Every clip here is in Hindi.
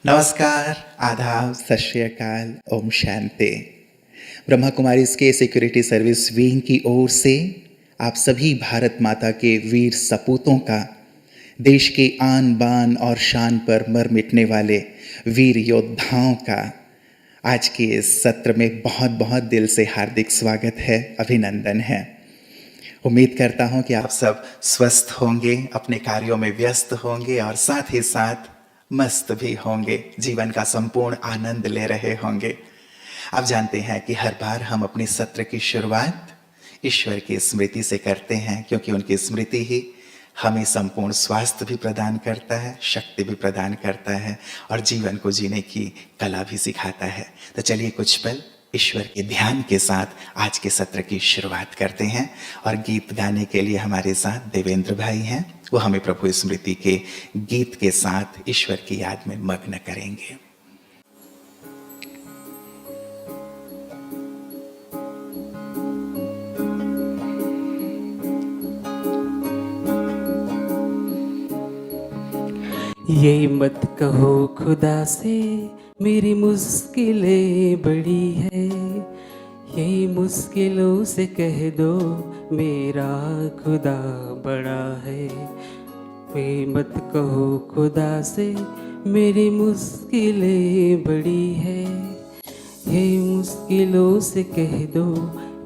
नमस्कार, आदाब, सत श्री अकाल, ओम शांति। ब्रह्मा कुमारीज़ के सिक्योरिटी सर्विस विंग की ओर से आप सभी भारत माता के वीर सपूतों का, देश के आन बान और शान पर मर मिटने वाले वीर योद्धाओं का आज के इस सत्र में बहुत बहुत दिल से हार्दिक स्वागत है, अभिनंदन है। उम्मीद करता हूँ कि आप सब स्वस्थ होंगे, अपने कार्यों में व्यस्त होंगे और साथ ही साथ मस्त भी होंगे, जीवन का संपूर्ण आनंद ले रहे होंगे। आप जानते हैं कि हर बार हम अपने सत्र की शुरुआत ईश्वर की स्मृति से करते हैं, क्योंकि उनकी स्मृति ही हमें संपूर्ण स्वास्थ्य भी प्रदान करता है, शक्ति भी प्रदान करता है और जीवन को जीने की कला भी सिखाता है। तो चलिए कुछ पल ईश्वर के ध्यान के साथ आज के सत्र की शुरुआत करते हैं। और गीत गाने के लिए हमारे साथ देवेंद्र भाई हैं, वो हमें प्रभु स्मृति के गीत के साथ ईश्वर की याद में मग्न करेंगे। ये मत कहो खुदा से मेरी मुश्किलें बड़ी है, यही मुश्किलों से कह दो मेरा खुदा बड़ा है। ये मत कहो खुदा से मेरी मुश्किलें बड़ी है, यही मुश्किलों से कह दो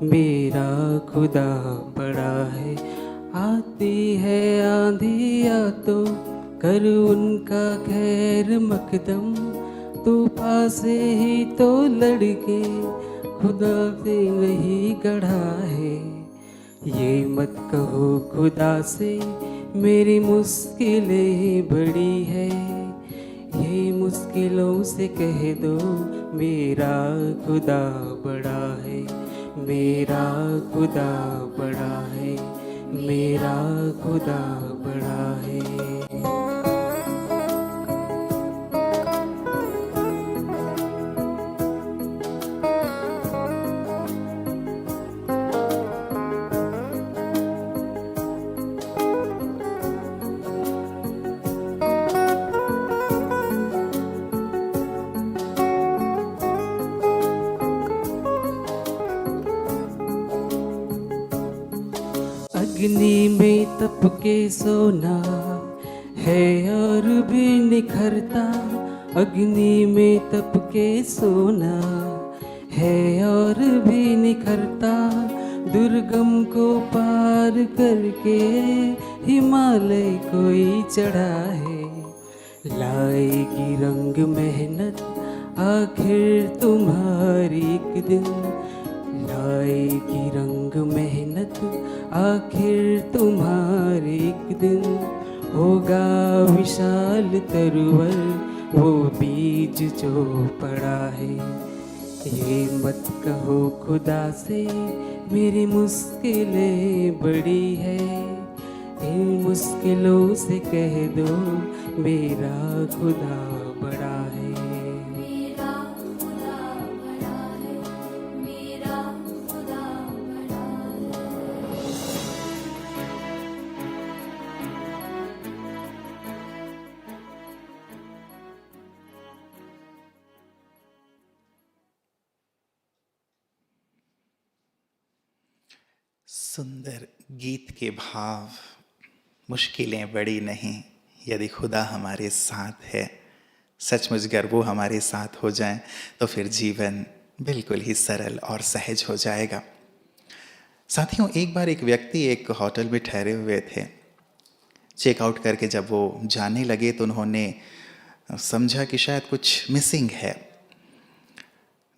मेरा खुदा बड़ा है। आती है आंधिया तो कर उनका खैर मकदम, तूफान से ही तो लड़के खुदा से नहीं गढ़ा है। ये मत कहो खुदा से मेरी मुश्किलें बड़ी है, ये मुश्किलों से कह दो मेरा खुदा बड़ा है। मेरा खुदा बड़ा है, मेरा खुदा बड़ा है। अग्नि में तप के सोना है और भी निखरता, अग्नि में तप के सोना है और भी निखरता। दुर्गम को पार करके हिमालय कोई चढ़ा है, लाएगी रंग मेहनत आखिर तुम्हारी एक दिन, लाएगी रंग मेहनत आखिर तुम्हारे एक दिन। होगा विशाल तरुवर वो बीज जो पड़ा है। ये मत कहो खुदा से मेरी मुश्किलें बड़ी है, इन मुश्किलों से कह दो मेरा खुदा बड़ा है। सुंदर गीत के भाव। मुश्किलें बड़ी नहीं यदि खुदा हमारे साथ है। सचमुच अगर वो हमारे साथ हो जाए तो फिर जीवन बिल्कुल ही सरल और सहज हो जाएगा। साथियों, एक बार एक व्यक्ति एक होटल में ठहरे हुए थे। चेकआउट करके जब वो जाने लगे तो उन्होंने समझा कि शायद कुछ मिसिंग है।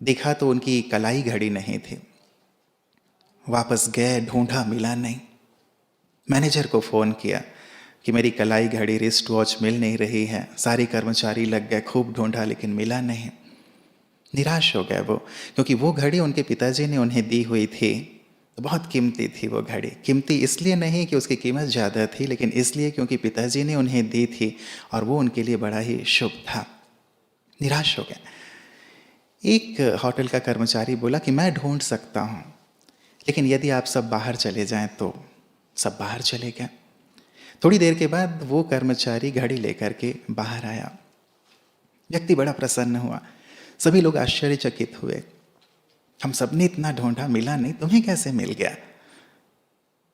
देखा तो उनकी कलाई घड़ी नहीं थी। वापस गए, ढूंढा, मिला नहीं। मैनेजर को फ़ोन किया कि मेरी कलाई घड़ी, रिस्ट वॉच मिल नहीं रही है। सारे कर्मचारी लग गए, खूब ढूंढा लेकिन मिला नहीं। निराश हो गए वो, क्योंकि वो घड़ी उनके पिताजी ने उन्हें दी हुई थी। तो बहुत कीमती थी वो घड़ी। कीमती इसलिए नहीं कि उसकी कीमत ज़्यादा थी, लेकिन इसलिए क्योंकि पिताजी ने उन्हें दी थी और वो उनके लिए बड़ा ही शुभ था। निराश हो गए। एक होटल का कर्मचारी बोला कि मैं ढूंढ सकता हूँ, लेकिन यदि आप सब बाहर चले जाएं तो। सब बाहर चले गए। थोड़ी देर के बाद वो कर्मचारी घड़ी लेकर के बाहर आया। व्यक्ति बड़ा प्रसन्न हुआ। सभी लोग आश्चर्यचकित हुए, हम सबने इतना ढूंढा, मिला नहीं, तुम्हें कैसे मिल गया?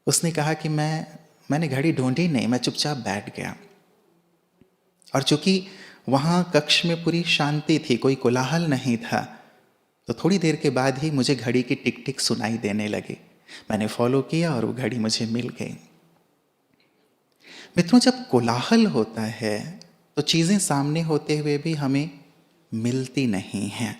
उसने कहा कि मैंने घड़ी ढूंढी नहीं, मैं चुपचाप बैठ गया। और चूंकि वहाँ कक्ष में पूरी शांति थी, कोई कोलाहल नहीं था, तो थोड़ी देर के बाद ही मुझे घड़ी की टिक टिक सुनाई देने लगी। मैंने फॉलो किया और वो घड़ी मुझे मिल गई। मित्रों, जब कोलाहल होता है तो चीज़ें सामने होते हुए भी हमें मिलती नहीं हैं।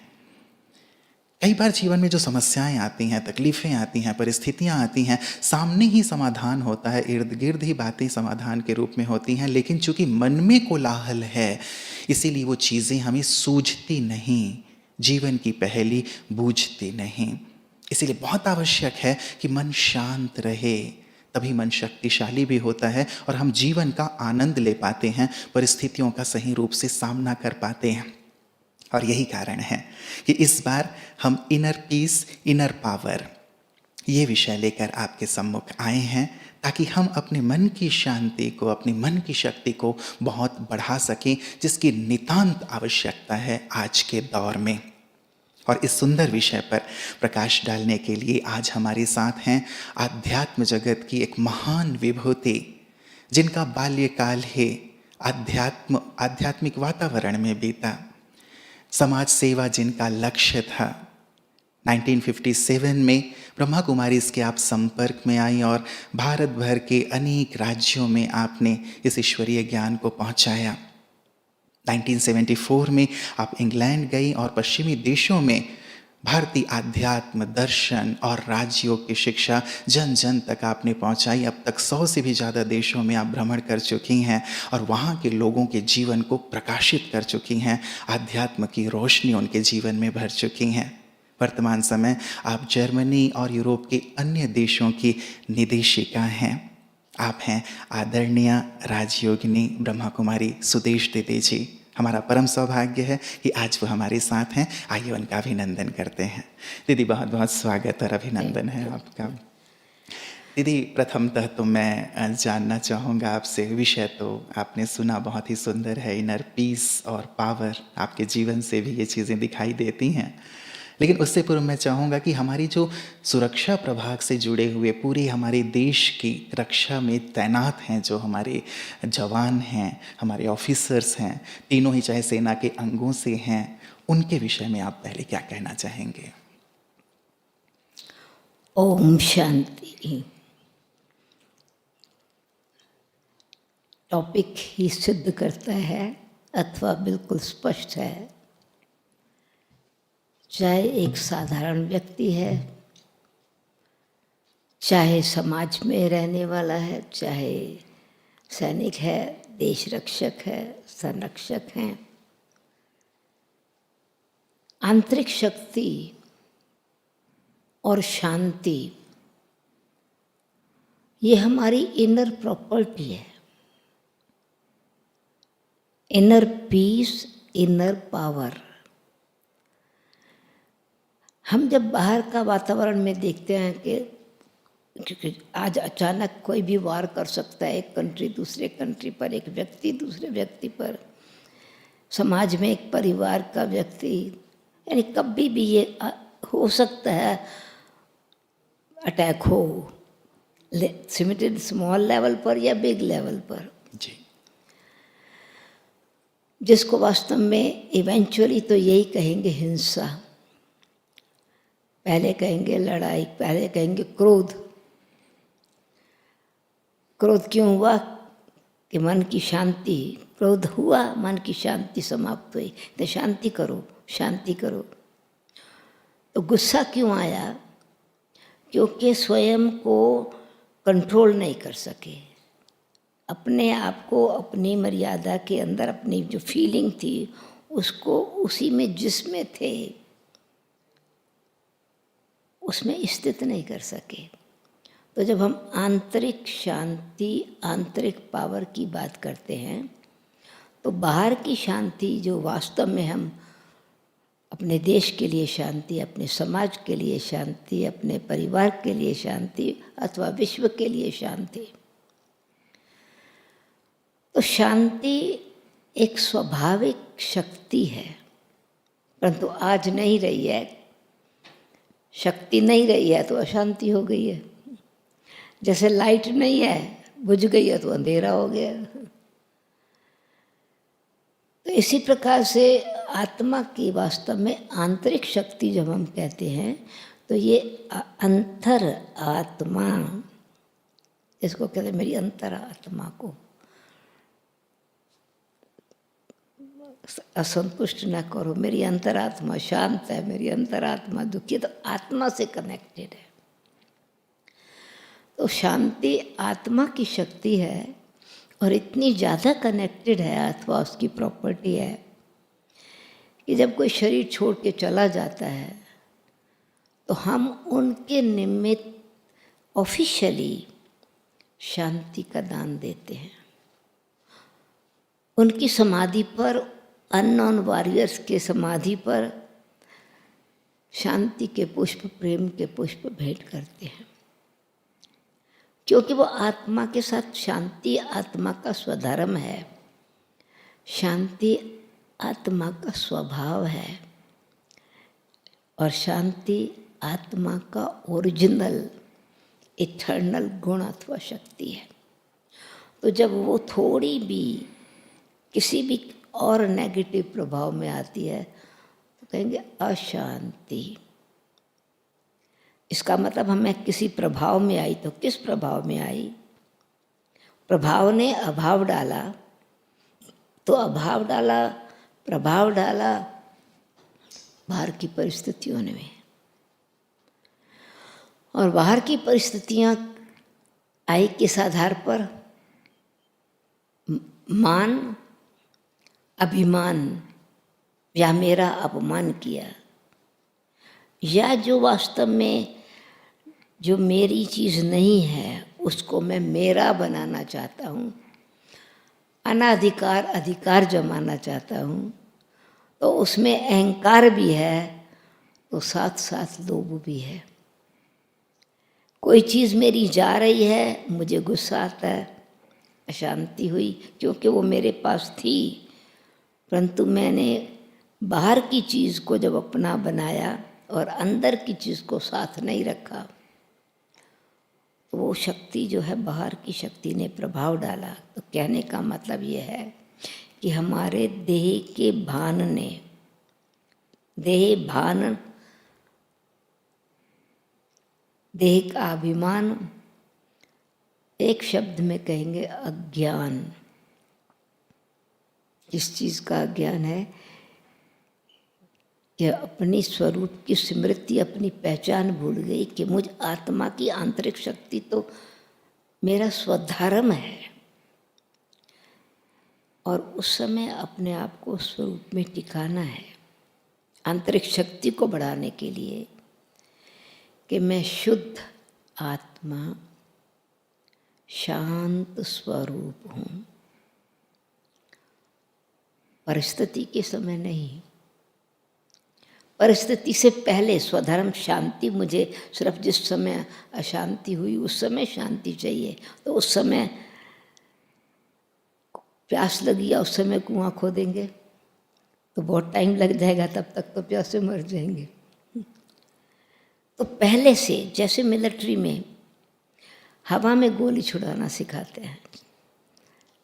कई बार जीवन में जो समस्याएं आती हैं, तकलीफ़ें आती हैं, परिस्थितियां आती हैं, सामने ही समाधान होता है, इर्द गिर्द ही बातें समाधान के रूप में होती हैं, लेकिन चूंकि मन में कोलाहल है, इसीलिए वो चीज़ें हमें सूझती नहीं, जीवन की पहेली बूझती नहीं। इसीलिए बहुत आवश्यक है कि मन शांत रहे, तभी मन शक्तिशाली भी होता है और हम जीवन का आनंद ले पाते हैं, परिस्थितियों का सही रूप से सामना कर पाते हैं। और यही कारण है कि इस बार हम इनर पीस, इनर पावर, ये विषय लेकर आपके सम्मुख आए हैं, ताकि हम अपने मन की शांति को, अपने मन की शक्ति को बहुत बढ़ा सकें, जिसकी नितांत आवश्यकता है आज के दौर में। और इस सुंदर विषय पर प्रकाश डालने के लिए आज हमारे साथ हैं आध्यात्म जगत की एक महान विभूति, जिनका बाल्यकाल ही आध्यात्मिक वातावरण में बीता, समाज सेवा जिनका लक्ष्य था। 1957 में ब्रह्मा कुमारी इसके आप संपर्क में आई और भारत भर के अनेक राज्यों में आपने इस ईश्वरीय ज्ञान को पहुंचाया। 1974 में आप इंग्लैंड गई और पश्चिमी देशों में भारतीय आध्यात्म, दर्शन और राजयोग की शिक्षा जन जन तक आपने पहुंचाई। अब तक 100 से भी ज़्यादा देशों में आप भ्रमण कर चुकी हैं और वहाँ के लोगों के जीवन को प्रकाशित कर चुकी हैं, आध्यात्म की रोशनी उनके जीवन में भर चुकी हैं। वर्तमान समय आप जर्मनी और यूरोप के अन्य देशों की निदेशिका हैं। आप हैं आदरणीय राजयोगिनी ब्रह्मा कुमारी सुदेश दीदी जी। हमारा परम सौभाग्य है कि आज वो हमारे साथ हैं। आइए उनका अभिनंदन करते हैं। दीदी, बहुत बहुत स्वागत और अभिनंदन है आपका। दीदी, प्रथमतः तो मैं जानना चाहूँगा आपसे, विषय तो आपने सुना, बहुत ही सुंदर है, इनर पीस और पावर, आपके जीवन से भी ये चीज़ें दिखाई देती हैं। लेकिन उससे पूर्व मैं चाहूँगा कि हमारी जो सुरक्षा प्रभाग से जुड़े हुए, पूरे हमारे देश की रक्षा में तैनात हैं जो हमारे जवान हैं, हमारे ऑफिसर्स हैं, तीनों ही चाहे सेना के अंगों से हैं, उनके विषय में आप पहले क्या कहना चाहेंगे? ओम शांति। टॉपिक ही सिद्ध करता है अथवा बिल्कुल स्पष्ट है। चाहे एक साधारण व्यक्ति है, चाहे समाज में रहने वाला है, चाहे सैनिक है, देश रक्षक है, संरक्षक हैं, आंतरिक शक्ति और शांति ये हमारी इनर प्रॉपर्टी है। Inner peace, inner power. हम जब बाहर का वातावरण में देखते हैं कि क्योंकि आज अचानक कोई भी वार कर सकता है, एक कंट्री दूसरे कंट्री पर, एक व्यक्ति दूसरे व्यक्ति पर, समाज में एक परिवार का व्यक्ति, यानी कभी भी ये हो सकता है अटैक हो, लिमिटेड स्मॉल लेवल पर या बिग लेवल पर जी, जिसको वास्तव में इवेंचुअली तो यही कहेंगे हिंसा, पहले कहेंगे लड़ाई, पहले कहेंगे क्रोध। क्रोध क्यों हुआ? कि मन की शांति, क्रोध हुआ, मन की शांति समाप्त हुई, तो शांति करो, शांति करो। तो गुस्सा क्यों आया? क्योंकि स्वयं को कंट्रोल नहीं कर सके, अपने आप को अपनी मर्यादा के अंदर अपनी जो फीलिंग थी उसको उसी में जिसमें थे उसमें स्थित नहीं कर सके। तो जब हम आंतरिक शांति, आंतरिक पावर की बात करते हैं तो बाहर की शांति जो वास्तव में हम अपने देश के लिए शांति, अपने समाज के लिए शांति, अपने परिवार के लिए शांति अथवा विश्व के लिए शांति, तो शांति एक स्वाभाविक शक्ति है, परंतु आज नहीं रही है। शक्ति नहीं रही है तो अशांति हो गई है। जैसे लाइट नहीं है, बुझ गई है तो अंधेरा हो गया। तो इसी प्रकार से आत्मा की वास्तव में आंतरिक शक्ति जब हम कहते हैं तो ये अंतर आत्मा, इसको कहते हैं मेरी अंतर आत्मा को असंतुष्ट न करो। मेरी अंतरात्मा शांत है, मेरी अंतरात्मा दुखी है, तो आत्मा से कनेक्टेड है। तो शांति आत्मा की शक्ति है और इतनी ज़्यादा कनेक्टेड है अथवा उसकी प्रॉपर्टी है कि जब कोई शरीर छोड़ के चला जाता है तो हम उनके निमित्त ऑफिशियली शांति का दान देते हैं। उनकी समाधि पर, अननोन वॉरियर्स के समाधि पर शांति के पुष्प, प्रेम के पुष्प भेंट करते हैं, क्योंकि वो आत्मा के साथ, शांति आत्मा का स्वधर्म है, शांति आत्मा का स्वभाव है और शांति आत्मा का ओरिजिनल इटर्नल गुण अथवा शक्ति है। तो जब वो थोड़ी भी किसी भी और नेगेटिव प्रभाव में आती है तो कहेंगे अशांति। इसका मतलब हमें किसी प्रभाव में आई, तो किस प्रभाव में आई? प्रभाव ने अभाव डाला, तो अभाव डाला, प्रभाव डाला बाहर की परिस्थितियों ने, और बाहर की परिस्थितियां आई किस आधार पर? मान, अभिमान, या मेरा अपमान किया, या जो वास्तव में जो मेरी चीज़ नहीं है उसको मैं मेरा बनाना चाहता हूँ, अनाधिकार अधिकार जमाना चाहता हूँ, तो उसमें अहंकार भी है तो साथ साथ लोभ भी है। कोई चीज़ मेरी जा रही है, मुझे गुस्सा आता है, अशांति हुई, क्योंकि वो मेरे पास थी, परंतु मैंने बाहर की चीज़ को जब अपना बनाया और अंदर की चीज़ को साथ नहीं रखा, तो वो शक्ति जो है, बाहर की शक्ति ने प्रभाव डाला। तो कहने का मतलब ये है कि हमारे देह के भान ने, देह भान, देह का अभिमान, एक शब्द में कहेंगे अज्ञान। किस चीज़ का अज्ञान है? कि अपनी स्वरूप की स्मृति, अपनी पहचान भूल गई कि मुझ आत्मा की आंतरिक शक्ति तो मेरा स्वधर्म है, और उस समय अपने आप को स्वरूप में टिकाना है, आंतरिक शक्ति को बढ़ाने के लिए कि मैं शुद्ध आत्मा, शांत स्वरूप हूँ। परिस्थिति के समय नहीं, परिस्थिति से पहले स्वधर्म शांति। मुझे सिर्फ जिस समय अशांति हुई उस समय शांति चाहिए, तो उस समय प्यास लगी या उस समय कुआं खोदेंगे तो बहुत टाइम लग जाएगा, तब तक तो प्यासे मर जाएंगे। तो पहले से, जैसे मिलिट्री में हवा में गोली छुड़ाना सिखाते हैं,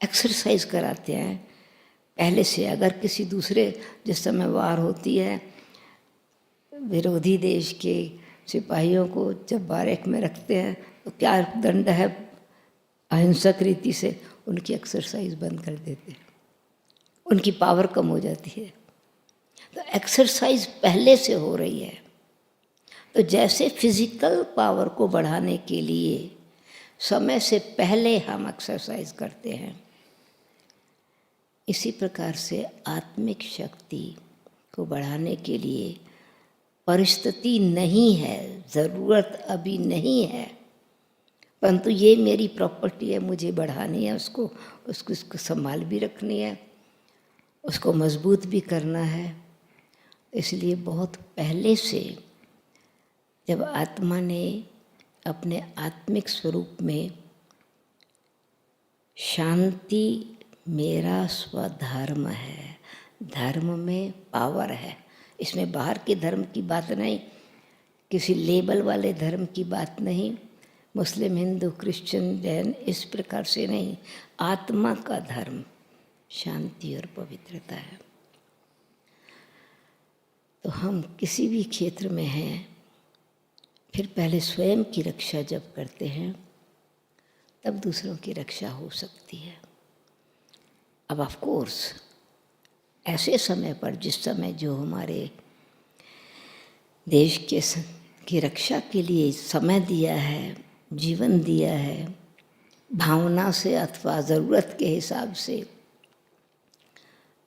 एक्सरसाइज कराते हैं पहले से। अगर किसी दूसरे, जिस समय वार होती है, विरोधी देश के सिपाहियों को जब बारेक में रखते हैं तो क्या दंड है? अहिंसक रीति से उनकी एक्सरसाइज बंद कर देते हैं, उनकी पावर कम हो जाती है। तो एक्सरसाइज पहले से हो रही है। तो जैसे फिजिकल पावर को बढ़ाने के लिए समय से पहले हम एक्सरसाइज करते हैं, इसी प्रकार से आत्मिक शक्ति को बढ़ाने के लिए परिस्थिति नहीं है, ज़रूरत अभी नहीं है, परंतु ये मेरी प्रॉपर्टी है, मुझे बढ़ानी है, उसको संभाल भी रखनी है, उसको मजबूत भी करना है। इसलिए बहुत पहले से जब आत्मा ने अपने आत्मिक स्वरूप में शांति मेरा स्वधर्म है। धर्म में पावर है, इसमें बाहर के धर्म की बात नहीं, किसी लेबल वाले धर्म की बात नहीं, मुस्लिम, हिंदू, क्रिश्चियन, जैन, इस प्रकार से नहीं। आत्मा का धर्म शांति और पवित्रता है। तो हम किसी भी क्षेत्र में हैं, फिर पहले स्वयं की रक्षा जब करते हैं तब दूसरों की रक्षा हो सकती है। अब ऑफ कोर्स ऐसे समय पर, जिस समय जो हमारे देश की रक्षा के लिए समय दिया है, जीवन दिया है, भावना से अथवा ज़रूरत के हिसाब से,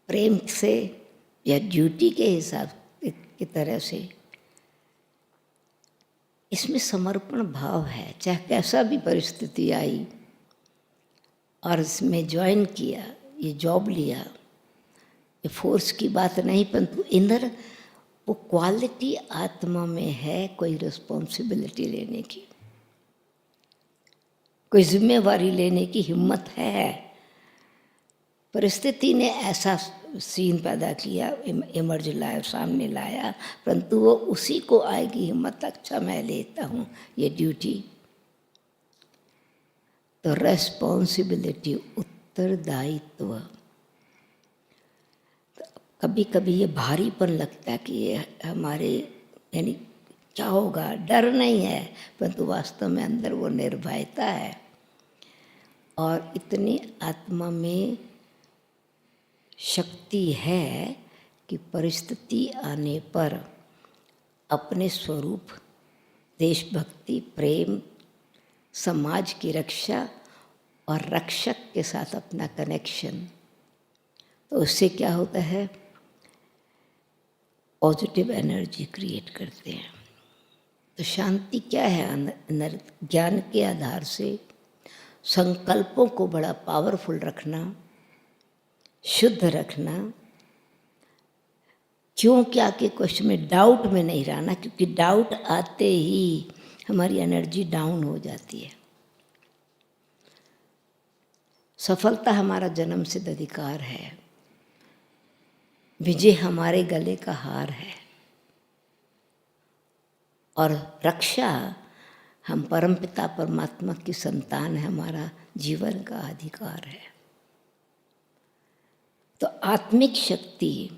प्रेम से या ड्यूटी के हिसाब की तरह से, इसमें समर्पण भाव है। चाहे कैसा भी परिस्थिति आई और इसमें ज्वाइन किया, ये जॉब लिया, ये फोर्स की बात नहीं, परंतु इनर वो क्वालिटी आत्मा में है, कोई रिस्पॉन्सिबिलिटी लेने की, कोई जिम्मेवारी लेने की हिम्मत है। परिस्थिति ने ऐसा सीन पैदा किया, इमर्ज लाया, सामने लाया, परंतु वो उसी को आएगी हिम्मत, अच्छा मैं लेता हूँ ये ड्यूटी। तो रेस्पॉन्सिबिलिटी, उत्तरदायित्व, कभी कभी ये भारीपन लगता है कि ये हमारे, यानी क्या होगा, डर नहीं है, परंतु वास्तव में अंदर वो निर्भयता है। और इतनी आत्मा में शक्ति है कि परिस्थिति आने पर अपने स्वरूप, देशभक्ति, प्रेम, समाज की रक्षा और रक्षक के साथ अपना कनेक्शन, तो उससे क्या होता है, पॉजिटिव एनर्जी क्रिएट करते हैं। तो शांति क्या है, ज्ञान के आधार से संकल्पों को बड़ा पावरफुल रखना, शुद्ध रखना, क्यों क्या के क्वेश्चन में डाउट में नहीं रहना, क्योंकि डाउट आते ही हमारी एनर्जी डाउन हो जाती है। सफलता हमारा जन्म सिद्ध अधिकार है, विजय हमारे गले का हार है, और रक्षा हम परमपिता परमात्मा की संतान है, हमारा जीवन का अधिकार है। तो आत्मिक शक्ति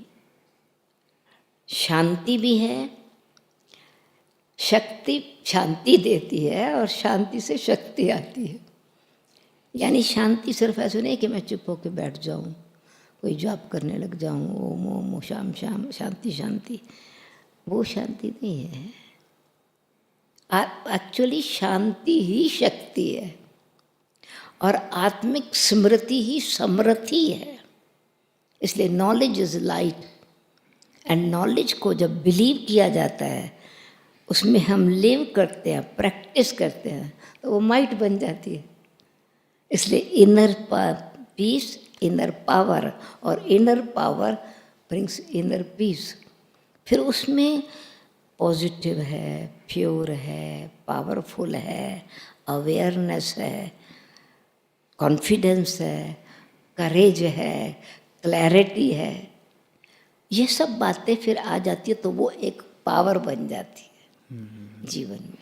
शांति भी है, शक्ति शांति देती है और शांति से शक्ति आती है। यानी शांति सिर्फ ऐसे नहीं कि मैं चुप होकर बैठ जाऊं, कोई जॉब करने लग जाऊं, ओम ओम शाम शाम शांति शांति, वो शांति नहीं है। एक्चुअली शांति ही शक्ति है और आत्मिक स्मृति ही समृद्धि है। इसलिए knowledge is light, and knowledge को जब बिलीव किया जाता है, उसमें हम लिव करते हैं, प्रैक्टिस करते हैं, तो वो माइट बन जाती है। इसलिए इनर पीस, इनर पावर, और inner power brings inner peace. फिर उसमें पॉजिटिव है, प्योर है, पावरफुल है, अवेयरनेस है, कॉन्फिडेंस है, करेज है, क्लैरिटी है, ये सब बातें फिर आ जाती है, तो वो एक पावर बन जाती है जीवन में।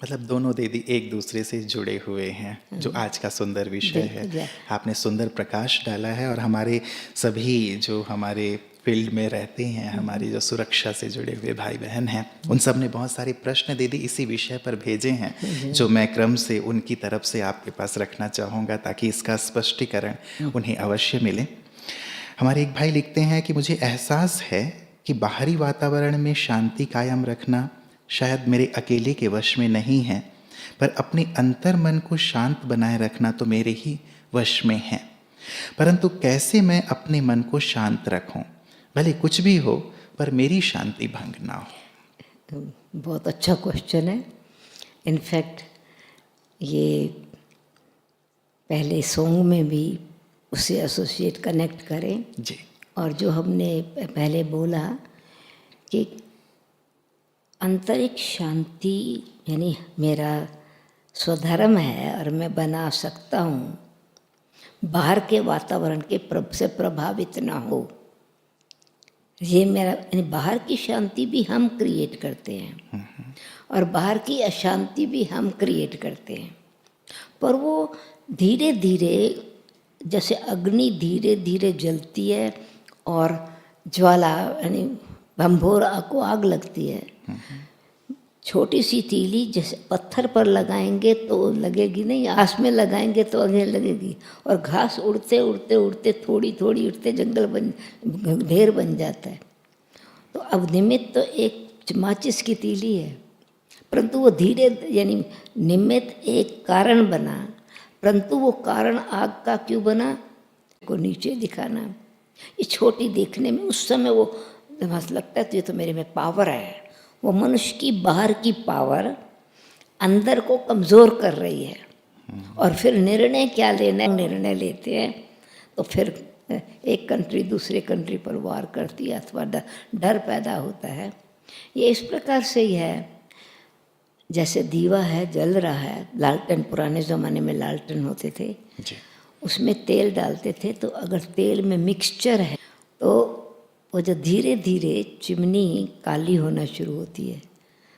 मतलब दोनों दीदी एक दूसरे से जुड़े हुए हैं, जो आज का सुंदर विषय है। आपने सुंदर प्रकाश डाला है, और हमारे सभी जो हमारे फील्ड में रहते हैं, हमारी जो सुरक्षा से जुड़े हुए भाई बहन हैं, उन सब ने बहुत सारे प्रश्न दीदी इसी विषय पर भेजे हैं, जो मैं क्रम से उनकी तरफ से आपके पास रखना चाहूँगा, ताकि इसका स्पष्टीकरण उन्हें अवश्य मिले। हमारे एक भाई लिखते हैं कि मुझे एहसास है कि बाहरी वातावरण में शांति कायम रखना शायद मेरे अकेले के वश में नहीं है, पर अपने अंतर मन को शांत बनाए रखना तो मेरे ही वश में है। परंतु कैसे मैं अपने मन को शांत रखूं, भले कुछ भी हो पर मेरी शांति भंग ना हो। बहुत अच्छा क्वेश्चन है। इनफैक्ट ये पहले सॉन्ग में भी उससे एसोसिएट कनेक्ट करें जी। और जो हमने पहले बोला कि आंतरिक शांति यानी मेरा स्वधर्म है और मैं बना सकता हूँ, बाहर के वातावरण के से प्रभावित ना हो। ये मेरा यानी बाहर की शांति भी हम क्रिएट करते हैं और बाहर की अशांति भी हम क्रिएट करते हैं, पर वो धीरे धीरे, जैसे अग्नि धीरे धीरे जलती है और ज्वाला यानी भंभोर को आग लगती है, छोटी सी तीली जैसे पत्थर पर लगाएंगे तो लगेगी नहीं, आस में लगाएंगे तो आगे लगेगी, और घास उड़ते उड़ते उड़ते थोड़ी थोड़ी उड़ते जंगल ढेर बन जाता है। तो अब निमित्त तो एक माचिस की तीली है, परंतु वो धीरे यानी निमित्त एक कारण बना, परंतु वो कारण आग का क्यों बना को नीचे दिखाना। ये छोटी देखने में उस समय वो लगता है तो ये तो मेरे में पावर है, वो मनुष्य की बाहर की पावर अंदर को कमज़ोर कर रही है। और फिर निर्णय क्या लेना है, निर्णय लेते हैं तो फिर एक कंट्री दूसरे कंट्री पर वार करती है अथवा डर पैदा होता है। ये इस प्रकार से ही है, जैसे दीवा है जल रहा है, लालटेन पुराने ज़माने में लालटेन होते थे जी। उसमें तेल डालते थे, तो अगर तेल में मिक्सचर है तो वो जो धीरे धीरे चिमनी काली होना शुरू होती है।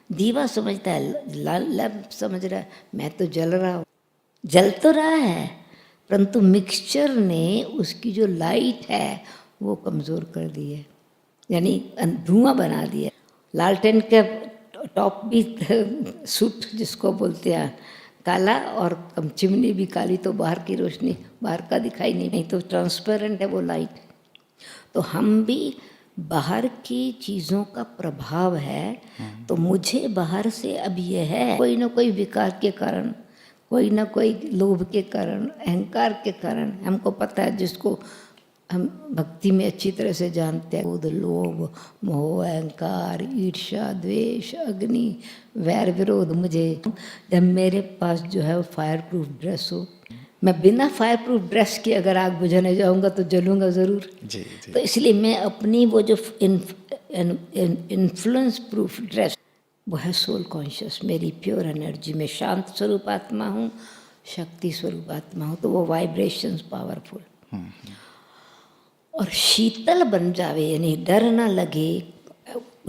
दीवा समझता है लैंप समझ रहा है मैं तो जल रहा हूँ, जल तो रहा है, परंतु मिक्सचर ने उसकी जो लाइट है वो कमज़ोर कर दी है, यानी धुआं बना दिया। लालटेन के टॉप भी सूट जिसको बोलते हैं काला, और चिमनी भी काली, तो बाहर की रोशनी बाहर का दिखाई नहीं तो ट्रांसपेरेंट है वो लाइट। तो हम भी बाहर की चीज़ों का प्रभाव है, तो मुझे बाहर से अब यह है कोई ना कोई विकार के कारण, कोई ना कोई लोभ के कारण, अहंकार के कारण, हमको पता है जिसको हम भक्ति में अच्छी तरह से जानते हैं, क्रोध, लोभ, मोह, अहंकार, ईर्ष्या, द्वेष, अग्नि, वैर, विरोध। मुझे जब मेरे पास जो है वो फायर प्रूफ ड्रेस हो, मैं बिना फायर प्रूफ ड्रेस के अगर आग बुझाने जाऊंगा तो जलूंगा ज़रूर। जी, जी। तो इसलिए मैं अपनी वो जो इन्फ्लुएंस प्रूफ ड्रेस वो है सोल कॉन्शियस, मेरी प्योर एनर्जी। मैं शांत स्वरूप आत्मा हूँ, शक्ति स्वरूप आत्मा हूँ, तो वो वाइब्रेशंस पावरफुल और शीतल बन जावे, यानी डर ना लगे,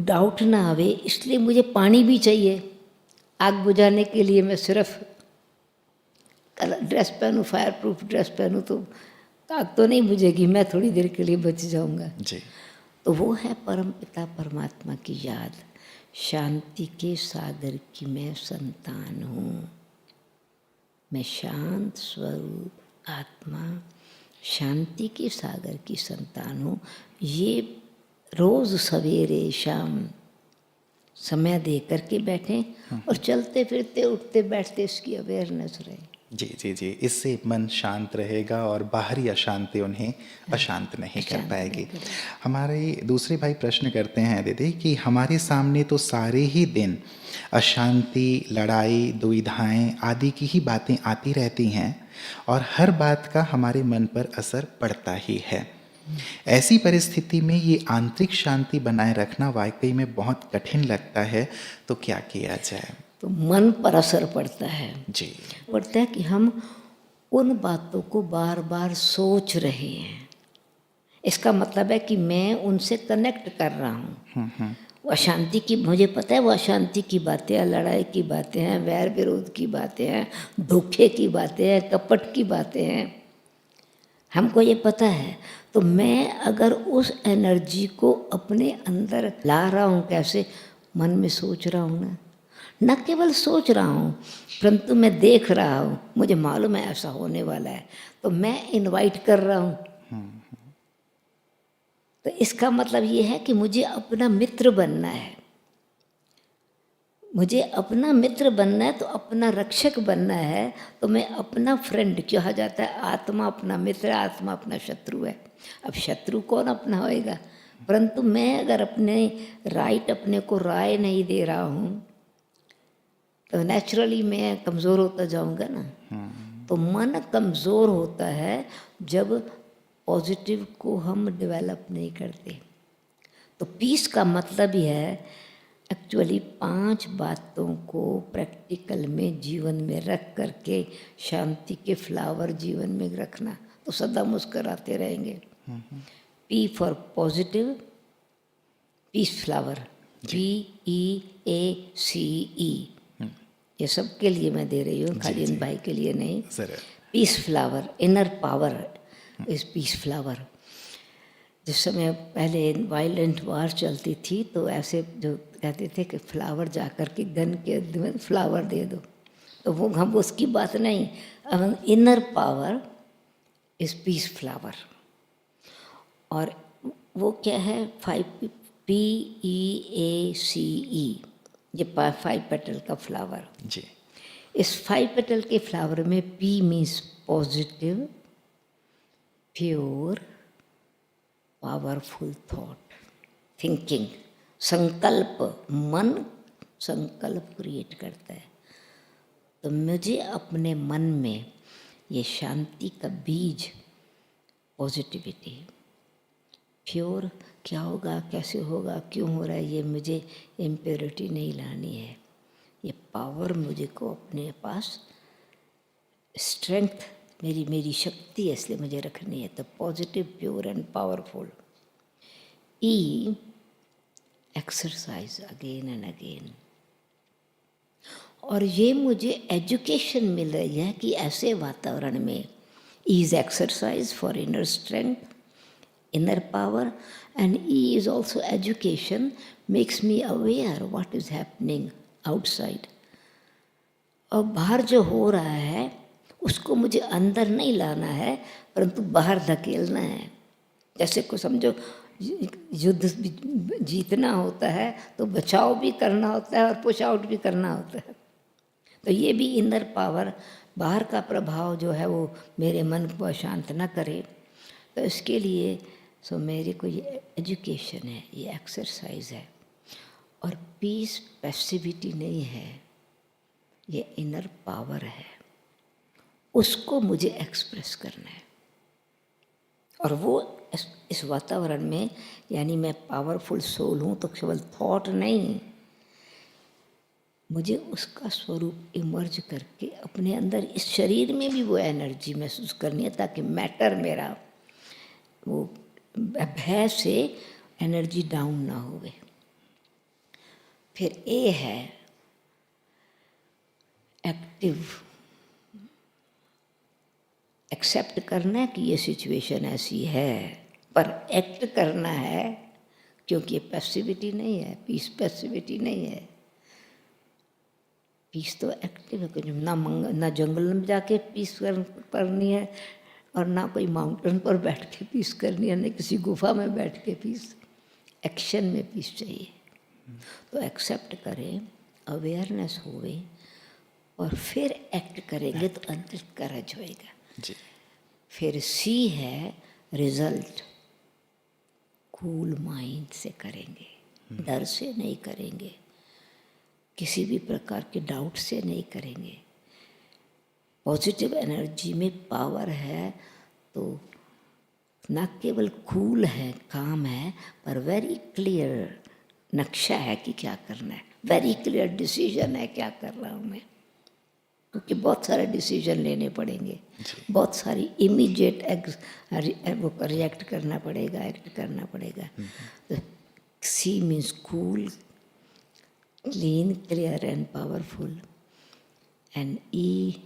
डाउट ना आवे। इसलिए मुझे पानी भी चाहिए आग बुझाने के लिए। मैं सिर्फ ड्रेस पहनूँ, फायर प्रूफ ड्रेस पहनूँ तो आग तो नहीं बुझेगी, मैं थोड़ी देर के लिए बच जाऊंगा। जी। तो वो है परम पिता परमात्मा की याद, शांति के सागर की मैं संतान हूँ। मैं शांत स्वरूप आत्मा, शांति के सागर की संतान हूँ। ये रोज़ सवेरे शाम समय दे करके बैठें और चलते फिरते उठते बैठते इसकी अवेयरनेस रहे। जी जी जी, इससे मन शांत रहेगा और बाहरी अशांति उन्हें अशांत नहीं कर पाएगी। हमारे दूसरे भाई प्रश्न करते हैं दीदी कि हमारे सामने तो सारे ही दिन अशांति, लड़ाई, दुविधाएं आदि की ही बातें आती रहती हैं और हर बात का हमारे मन पर असर पड़ता ही है। ऐसी परिस्थिति में ये आंतरिक शांति बनाए रखना वाकई में बहुत कठिन लगता है, तो क्या किया जाए? तो मन पर असर पड़ता है जी, पड़ता है कि हम उन बातों को बार बार सोच रहे हैं। इसका मतलब है कि मैं उनसे कनेक्ट कर रहा हूँ। वो अशांति की, मुझे पता है वो अशांति की बातें हैं, लड़ाई की बातें हैं, वैर विरोध की बातें हैं, धोखे की बातें हैं, कपट की बातें हैं, हमको ये पता है। तो मैं अगर उस एनर्जी को अपने अंदर ला रहा हूँ, कैसे मन में सोच रहा हूँ ना, न केवल सोच रहा हूँ परंतु मैं देख रहा हूँ, मुझे मालूम है ऐसा होने वाला है, तो मैं इनवाइट कर रहा हूँ। तो इसका मतलब ये है कि मुझे अपना मित्र बनना है, मुझे अपना मित्र बनना है, तो अपना रक्षक बनना है। तो मैं अपना फ्रेंड, कहा जाता है आत्मा अपना मित्र, आत्मा अपना शत्रु है। अब शत्रु कौन अपना होएगा, परंतु मैं अगर अपने को राय नहीं दे रहा हूँ तो नेचुरली मैं कमज़ोर होता जाऊंगा ना। तो मन कमज़ोर होता है जब पॉजिटिव को हम डेवलप नहीं करते। तो पीस का मतलब ही है एक्चुअली 5 बातों को प्रैक्टिकल में जीवन में रख करके शांति के फ्लावर जीवन में रखना। तो सदा मुस्कराते रहेंगे। P for positive, peace flower, PEACE। ये सबके लिए मैं दे रही हूँ, खाली इन भाई के लिए नहीं। ज़रूर। Peace flower, inner power is peace flower. जिस समय पहले वायलेंट वार चलती थी तो ऐसे जो कहते थे कि फ्लावर जा कर के गन के में फ्लावर दे दो, तो वो हम उसकी बात नहीं। अब inner power is peace flower. और वो क्या है, 5PEACE, ये 5 पेटल का फ्लावर। जी। इस 5 पेटल के फ्लावर में P means positive, pure, powerful thought, thinking, संकल्प। मन संकल्प क्रिएट करता है। तो मुझे अपने मन में ये शांति का बीज, पॉजिटिविटी, प्योर, क्या होगा, कैसे होगा, क्यों हो रहा है, ये मुझे इम्प्योरिटी नहीं लानी है। ये पावर मुझे को अपने पास, स्ट्रेंथ मेरी शक्ति है, इसलिए मुझे रखनी है। तो positive, pure and powerful. E, exercise again and again. और ये मुझे एजुकेशन मिल रही है कि ऐसे वातावरण में is exercise for inner strength, inner power, and E is also education, makes me aware what is happening outside। और बाहर जो हो रहा है उसको मुझे अंदर नहीं लाना है, परंतु बाहर धकेलना है। जैसे को समझो युद्ध जीतना होता है तो बचाव भी करना होता है और पुश आउट भी करना होता है। तो ये भी इनर पावर, बाहर का प्रभाव जो है वो मेरे मन को अशांत न करे। तो इसके लिए मेरे को ये एजुकेशन है, ये एक्सरसाइज है। और पीस पैसिविटी नहीं है, ये इनर पावर है, उसको मुझे एक्सप्रेस करना है। और वो इस वातावरण में, यानी मैं पावरफुल सोल हूँ तो केवल थॉट नहीं, मुझे उसका स्वरूप इमर्ज करके अपने अंदर, इस शरीर में भी वो एनर्जी महसूस करनी है, ताकि मैटर मेरा वो भय से एनर्जी डाउन ना होवे। फिर ए है एक्टिव, एक्सेप्ट करना है कि ये सिचुएशन ऐसी है, पर एक्ट करना है, क्योंकि ये पैसिविटी नहीं है, पीस पैसिविटी नहीं है। पीस तो एक्टिव है, कुछ ना जंगल में जाके पीस करनी है, और ना कोई माउंटेन पर बैठ के पीस करनी है, ना किसी गुफा में बैठ के पीस। एक्शन में पीस चाहिए। तो एक्सेप्ट करें, अवेयरनेस होवे, और फिर एक्ट करेंगे तो अंदर करज होएगा जी। फिर सी है रिजल्ट, कूल माइंड से करेंगे, डर से नहीं करेंगे, किसी भी प्रकार के डाउट से नहीं करेंगे। पॉजिटिव एनर्जी में पावर है, तो न केवल कूल है, काम है, पर वेरी क्लियर नक्शा है कि क्या करना है, वेरी क्लियर डिसीजन है क्या कर रहा हूँ मैं। क्योंकि बहुत सारे डिसीजन लेने पड़ेंगे, बहुत सारी इमीडिएट वो रिएक्ट करना पड़ेगा, एक्ट करना पड़ेगा। तो C means cool, clean, clear and powerful, and E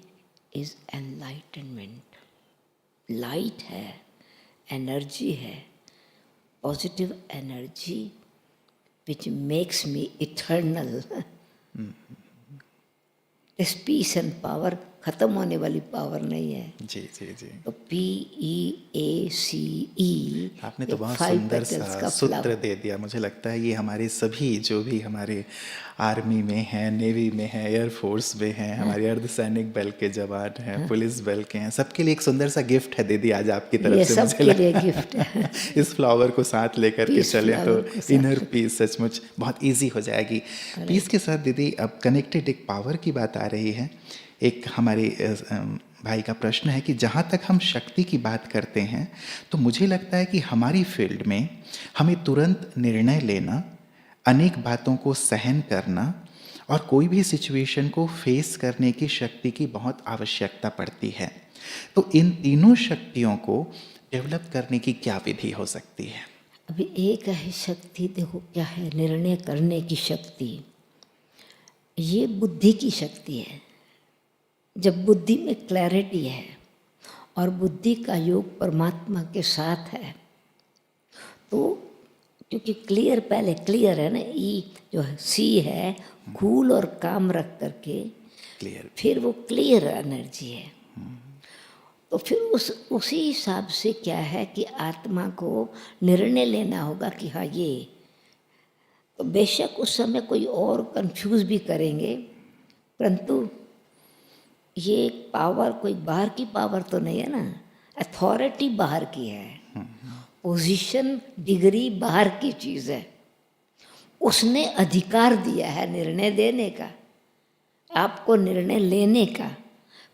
is enlightenment. Light है, एनर्जी है, positive energy which makes me eternal. इस पीस एंड पावर खत्म होने वाली पावर नहीं है। जी जी जी। तो PEACE, आपने तो बहुत सुंदर सा सूत्र दे दिया। मुझे लगता है ये हमारे सभी जो भी हमारे आर्मी में हैं, नेवी में हैं, एयरफोर्स में हैं, हमारे अर्धसैनिक बल के जवान हैं, पुलिस बल के हैं, सबके लिए एक सुंदर सा गिफ्ट है दीदी आज आपकी तरफ से। सबके लिए गिफ्ट है। इस फ्लावर को साथ लेकर के चले तो इनर पीस सचमुच बहुत इजी हो जाएगी। पीस के साथ दीदी अब कनेक्टेड एक पावर की बात आ रही है। एक हमारे भाई का प्रश्न है कि जहाँ तक हम शक्ति की बात करते हैं तो मुझे लगता है कि हमारी फील्ड में हमें तुरंत निर्णय लेना, अनेक बातों को सहन करना और कोई भी सिचुएशन को फेस करने की शक्ति की बहुत आवश्यकता पड़ती है। तो इन तीनों शक्तियों को डेवलप करने की क्या विधि हो सकती है? अभी एक है शक्ति, देखो क्या है, निर्णय करने की शक्ति। ये बुद्धि की शक्ति है। जब बुद्धि में क्लैरिटी है और बुद्धि का योग परमात्मा के साथ है, तो क्योंकि क्लियर, पहले क्लियर है ना, ई जो है सी है, कूल और काम रख करके क्लियर। फिर वो क्लियर एनर्जी है। तो फिर उसी हिसाब से क्या है कि आत्मा को निर्णय लेना होगा कि हाँ ये, तो बेशक उस समय कोई और कंफ्यूज भी करेंगे, परंतु ये पावर कोई बाहर की पावर तो नहीं है ना, अथॉरिटी बाहर की है, पोजीशन डिग्री बाहर की चीज़ है। उसने अधिकार दिया है निर्णय देने का, आपको निर्णय लेने का,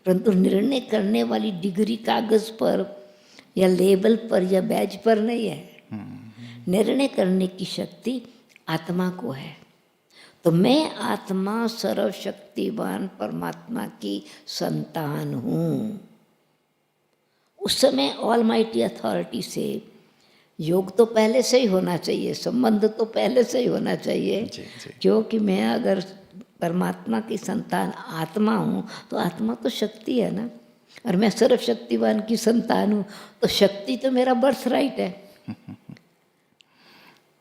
परंतु निर्णय करने वाली डिग्री कागज पर या लेबल पर या बैज पर नहीं है। निर्णय करने की शक्ति आत्मा को है। तो मैं आत्मा सर्वशक्तिवान परमात्मा की संतान हूँ। उस समय ऑलमाइटी अथॉरिटी से योग तो पहले से ही होना चाहिए, संबंध तो पहले से ही होना चाहिए। जी, जी। क्योंकि मैं अगर परमात्मा की संतान आत्मा हूँ तो आत्मा तो शक्ति है ना, और मैं सर्वशक्तिवान की संतान हूँ तो शक्ति तो मेरा बर्थ राइट है।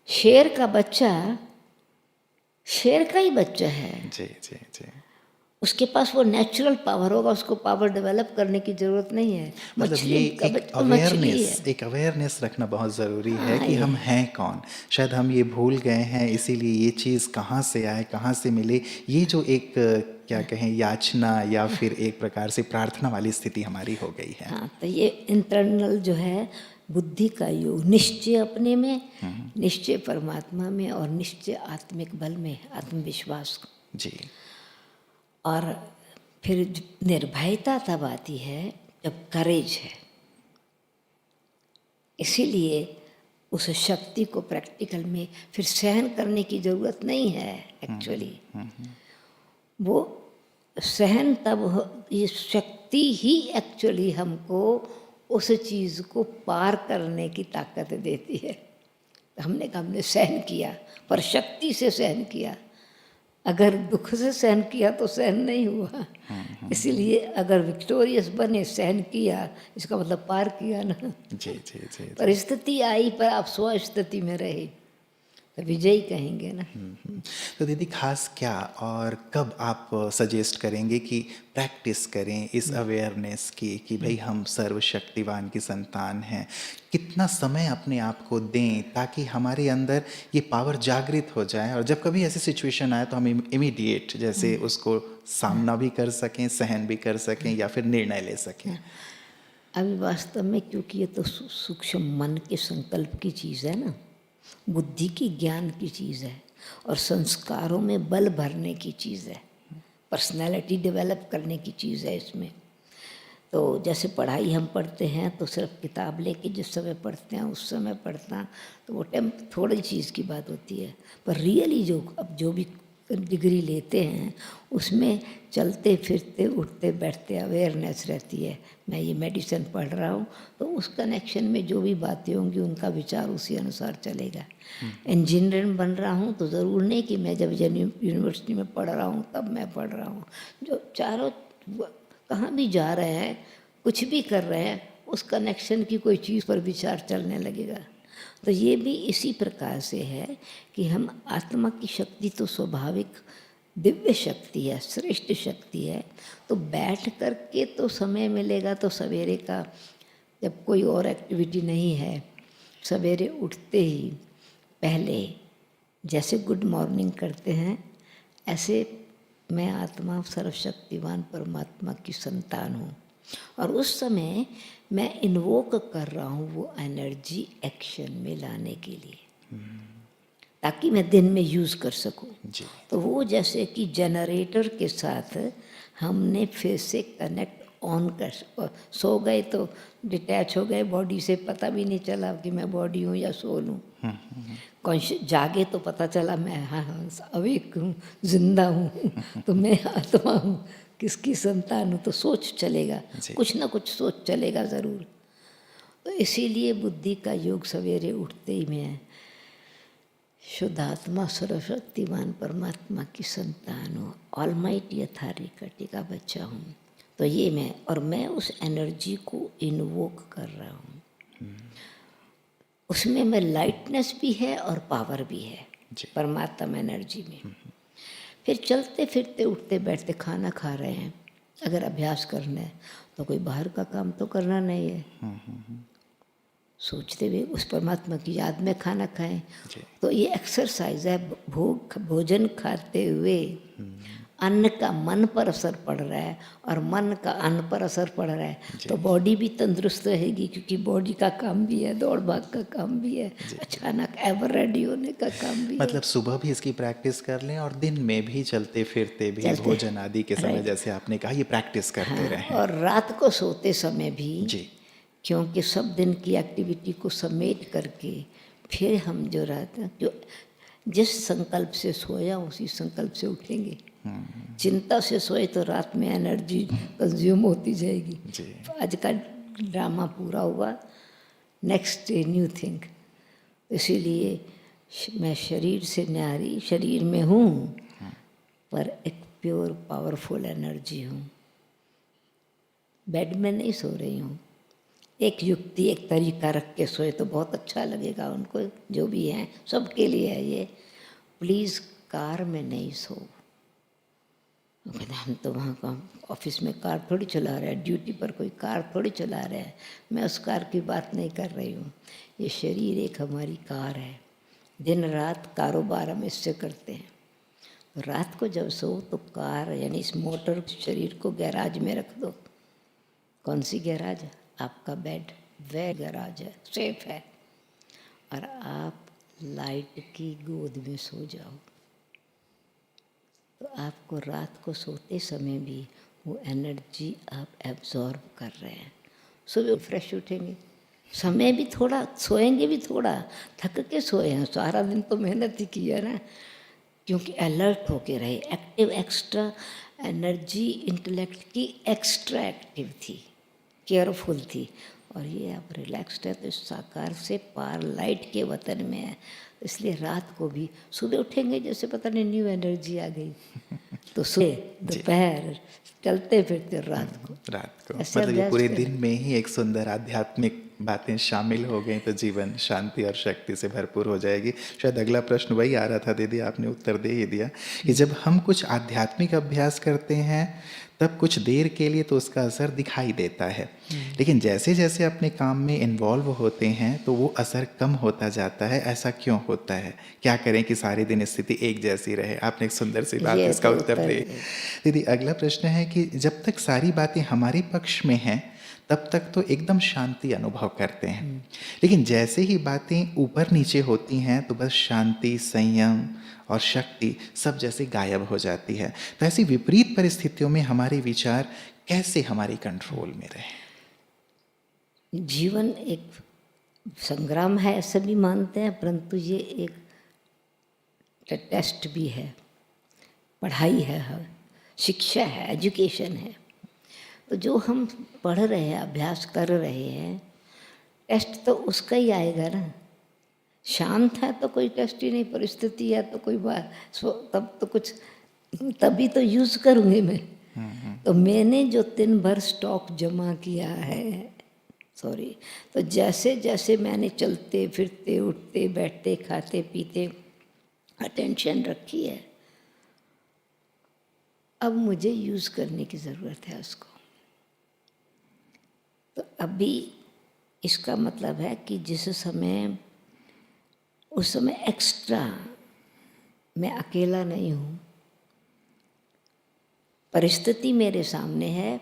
शेर का बच्चा शेर का ही बच्चा है, जी जी जी। उसके पास वो नेचुरल पावर होगा, उसको पावर डेवलप करने की जरूरत नहीं है। मतलब ये मछली का एक बच्चा मछली है। अवेयरनेस रखना बहुत ज़रूरी है हाँ, कि ये हम हैं कौन। शायद हम ये भूल गए हैं, इसीलिए ये चीज़ कहाँ से आए, कहाँ से मिले, ये जो एक क्या कहें याचना या फिर एक प्रकार से प्रार्थना वाली स्थिति हमारी हो गई है। हाँ, तो ये इंटरनल जो है बुद्धि का योग, निश्चय अपने में, निश्चय परमात्मा में, और निश्चय आत्मिक बल में, आत्मविश्वास। जी। और फिर निर्भयता तब आती है जब करेज है। इसीलिए उस शक्ति को प्रैक्टिकल में फिर सहन करने की ज़रूरत नहीं है एक्चुअली। वो सहन तब ये शक्ति ही एक्चुअली हमको उस चीज़ को पार करने की ताकत देती है। हमने कहा हमने सहन किया, पर शक्ति से सहन किया। अगर दुख से सहन किया तो सहन नहीं हुआ। इसीलिए अगर विक्टोरियस बने, सहन किया, इसका मतलब पार किया ना। जी जी जी जी। परिस्थिति आई पर आप स्व स्थिति में रहे तो विजयी कहेंगे ना। तो दीदी खास क्या और कब आप सजेस्ट करेंगे कि प्रैक्टिस करें इस अवेयरनेस की कि भाई हम सर्वशक्तिवान की संतान हैं? कितना समय अपने आप को दें ताकि हमारे अंदर ये पावर जागृत हो जाए और जब कभी ऐसी सिचुएशन आए तो हम इमीडिएट जैसे उसको सामना भी कर सकें, सहन भी कर सकें या फिर निर्णय ले सकें? अभी वास्तव में क्योंकि ये तो सूक्ष्म मन के संकल्प की चीज़ है ना, बुद्धि की ज्ञान की चीज़ है, और संस्कारों में बल भरने की चीज़ है, पर्सनैलिटी डेवलप करने की चीज़ है इसमें। तो जैसे पढ़ाई हम पढ़ते हैं तो सिर्फ किताब लेके जिस समय पढ़ते हैं उस समय पढ़ना, तो वो टाइम थोड़ी चीज़ की बात होती है। पर रियली जो भी डिग्री लेते हैं उसमें चलते फिरते उठते बैठते अवेयरनेस रहती है। मैं ये मेडिसिन पढ़ रहा हूँ तो उस कनेक्शन में जो भी बातें होंगी उनका विचार उसी अनुसार चलेगा। इंजीनियर बन रहा हूँ तो ज़रूर नहीं कि मैं जब यूनिवर्सिटी में पढ़ रहा हूँ तब मैं पढ़ रहा हूँ। जो चारों कहाँ भी जा रहे हैं, कुछ भी कर रहे हैं, उस कनेक्शन की कोई चीज़ पर विचार चलने लगेगा। तो ये भी इसी प्रकार से है कि हम आत्मा की शक्ति तो स्वाभाविक दिव्य शक्ति है, श्रेष्ठ शक्ति है। तो बैठ कर के तो समय मिलेगा तो सवेरे का, जब कोई और एक्टिविटी नहीं है, सवेरे उठते ही पहले जैसे गुड मॉर्निंग करते हैं, ऐसे मैं आत्मा सर्वशक्तिवान परमात्मा की संतान हूँ, और उस समय मैं इन्वोक कर रहा हूँ वो एनर्जी एक्शन में लाने के लिए, ताकि मैं दिन में यूज़ कर सकूँ। तो वो जैसे कि जनरेटर के साथ हमने फिर से कनेक्ट ऑन कर, सो गए तो डिटैच हो गए बॉडी से, पता भी नहीं चला कि मैं बॉडी हूँ या सोल हूँ। कॉन्शियस जागे तो पता चला मैं हाँ अवेक हूँ, जिंदा हूँ, तो मैं आत्मा हूँ, किसकी संतान हूँ, तो सोच चलेगा, कुछ ना कुछ सोच चलेगा ज़रूर। तो इसीलिए बुद्धि का योग सवेरे उठते ही मैं शुद्ध आत्मा सर्वशक्तिमान परमात्मा की संतान हूँ, ऑलमाइटी अथॉरिटी का बच्चा हूँ। तो ये मैं उस एनर्जी को इन्वोक कर रहा हूँ। उसमें मैं लाइटनेस भी है और पावर भी है परमात्मा एनर्जी में। फिर चलते फिरते उठते बैठते खाना खा रहे हैं, अगर अभ्यास करना है तो कोई बाहर का काम तो करना नहीं है, सोचते हुए उस परमात्मा की याद में खाना खाएं। तो ये एक्सरसाइज है। भोजन खाते हुए अन्न का मन पर असर पड़ रहा है और मन का अन्न पर असर पड़ रहा है, तो बॉडी भी तंदुरुस्त रहेगी, क्योंकि बॉडी का काम भी है, दौड़ भाग का काम भी है, अचानक एवर रेडी होने का काम भी मतलब सुबह भी इसकी प्रैक्टिस कर लें और दिन में भी चलते फिरते भी भोजन आदि के समय जैसे आपने कहा ये प्रैक्टिस करते रहें। और रात को सोते समय भी जी, क्योंकि सब दिन की एक्टिविटी को समेट करके फिर हम जो रहते हैं, जो जिस संकल्प से सोया उसी संकल्प से उठेंगे। चिंता से सोए तो रात में एनर्जी कंज्यूम होती जाएगी। आज का ड्रामा पूरा हुआ, नेक्स्ट डे न्यू थिंग। इसीलिए मैं शरीर से न्यारी शरीर में हूँ, पर एक प्योर पावरफुल एनर्जी हूँ। बेड में नहीं सो रही हूँ। एक युक्ति एक तरीका रख के सोए तो बहुत अच्छा लगेगा उनको, जो भी हैं सबके लिए है ये। प्लीज़ कार में नहीं सो। कहते हम तो वहाँ का ऑफिस में कार थोड़ी चला रहे हैं, ड्यूटी पर कोई कार थोड़ी चला रहे हैं, मैं उस कार की बात नहीं कर रही हूँ। ये शरीर एक हमारी कार है, दिन रात कारोबार हम इससे करते हैं। तो रात को जब सो तो कार यानी इस मोटर शरीर को गैराज में रख दो। कौन सी गैराज? आपका बेड वह गैराज है, सेफ है, और आप लाइट की गोद में सो जाओ। तो आपको रात को सोते समय भी वो एनर्जी आप एब्जॉर्ब कर रहे हैं। सुबह फ्रेश उठेंगे, समय भी थोड़ा, सोएंगे भी थोड़ा, थक के सोए हैं, सारा दिन तो मेहनत ही की है ना, क्योंकि अलर्ट होके रहे, एक्टिव, एक्स्ट्रा एनर्जी इंटेलेक्ट की एक्स्ट्रा एक्टिव थी, केयरफुल थी। और ये आप रिलैक्स्ड है तो इस साकार से पार लाइट के वतन में है, इसलिए रात को भी सुबह उठेंगे जैसे पता नहीं न्यू एनर्जी आ गई। तो सुबह दोपहर चलते फिरते रात को मतलब ये पूरे दिन में ही एक सुंदर आध्यात्मिक बातें शामिल हो गई तो जीवन शांति और शक्ति से भरपूर हो जाएगी। शायद अगला प्रश्न वही आ रहा था दीदी, आपने उत्तर दे ही दिया कि जब हम कुछ आध्यात्मिक अभ्यास करते हैं तब कुछ देर के लिए तो उसका असर दिखाई देता है, लेकिन जैसे जैसे अपने काम में इन्वॉल्व होते हैं तो वो असर कम होता जाता है। ऐसा क्यों होता है? क्या करें कि सारे दिन स्थिति एक जैसी रहे? आपने एक सुंदर सी बात इसका उत्तर दे दीदी। अगला प्रश्न है कि जब तक सारी बातें हमारे पक्ष में हैं तब तक तो एकदम शांति अनुभव करते हैं, लेकिन जैसे ही बातें ऊपर नीचे होती हैं तो बस शांति, संयम और शक्ति सब जैसे गायब हो जाती है। तो ऐसी विपरीत परिस्थितियों में हमारे विचार कैसे हमारे कंट्रोल में रहे? जीवन एक संग्राम है ऐसा भी मानते हैं, परंतु ये एक टेस्ट भी है, पढ़ाई है, शिक्षा है, एजुकेशन है। तो जो हम पढ़ रहे हैं, अभ्यास कर रहे हैं, टेस्ट तो उसका ही आएगा ना। शांत है तो कोई टेस्ट ही नहीं, परिस्थिति है तो कोई बात, तब तो कुछ, तभी तो यूज़ करूँगी मैं। तो मैंने जो दिन भर स्टॉक जमा किया है, तो जैसे जैसे मैंने चलते फिरते उठते बैठते खाते पीते अटेंशन रखी है, अब मुझे यूज़ करने की ज़रूरत है उसको। तो अभी इसका मतलब है कि जिस समय, उस समय एक्स्ट्रा मैं अकेला नहीं हूँ, परिस्थिति मेरे सामने है,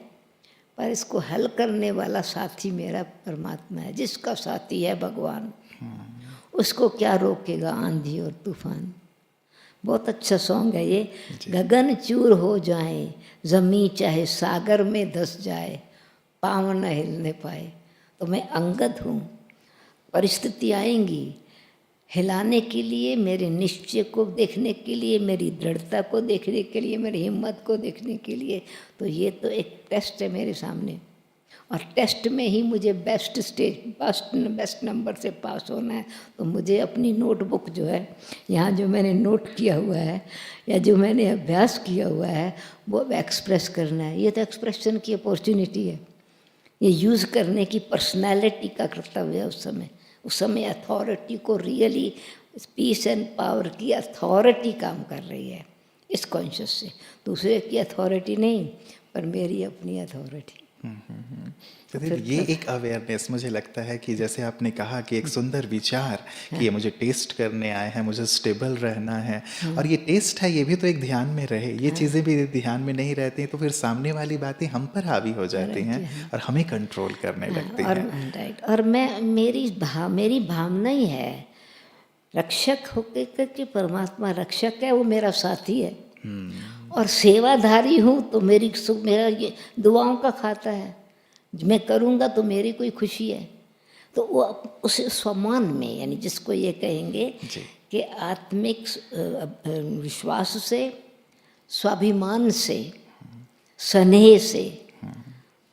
पर इसको हल करने वाला साथी मेरा परमात्मा है, जिसका साथी है भगवान। उसको क्या रोकेगा आंधी और तूफान। बहुत अच्छा सॉन्ग है ये। गगन चूर हो जाए, ज़मीं चाहे सागर में धस जाए, पाँव न हिलने पाए। तो मैं अंगद हूँ, परिस्थिति आएंगी हिलाने के लिए, मेरे निश्चय को देखने के लिए, मेरी दृढ़ता को देखने के लिए, मेरी हिम्मत को देखने के लिए। तो ये तो एक टेस्ट है मेरे सामने, और टेस्ट में ही मुझे बेस्ट नंबर से पास होना है। तो मुझे अपनी नोटबुक जो है, यहाँ जो मैंने नोट किया हुआ है या जो मैंने अभ्यास किया हुआ है, वो एक्सप्रेस करना है। ये तो एक्सप्रेशन की अपॉर्चुनिटी है, ये यूज़ करने की पर्सनैलिटी का कर्तव्य है। उस समय अथॉरिटी को रियली, पीस एंड पावर की अथॉरिटी काम कर रही है इस कॉन्शियस से, दूसरे की अथॉरिटी नहीं, पर मेरी अपनी अथॉरिटी। तो फिर ये एक अवेयरनेस मुझे लगता है कि जैसे आपने कहा कि एक सुंदर विचार कि ये मुझे टेस्ट करने आए हैं, मुझे स्टेबल रहना है, और ये टेस्ट है, ये भी तो एक ध्यान में रहे। ये चीज़ें भी ध्यान में नहीं रहती तो फिर सामने वाली बातें हम पर हावी हो जाती हैं और हमें कंट्रोल करने लगती हैं। राइट। और मेरी भावना ही है, रक्षक होके करके परमात्मा रक्षक है, वो मेरा साथी है। और सेवाधारी हूँ तो मेरा ये दुआओं का खाता है, मैं करूँगा तो मेरी कोई खुशी है। तो वो उस स्वमान में, यानी जिसको ये कहेंगे कि आत्मिक विश्वास से, स्वाभिमान से, स्नेह से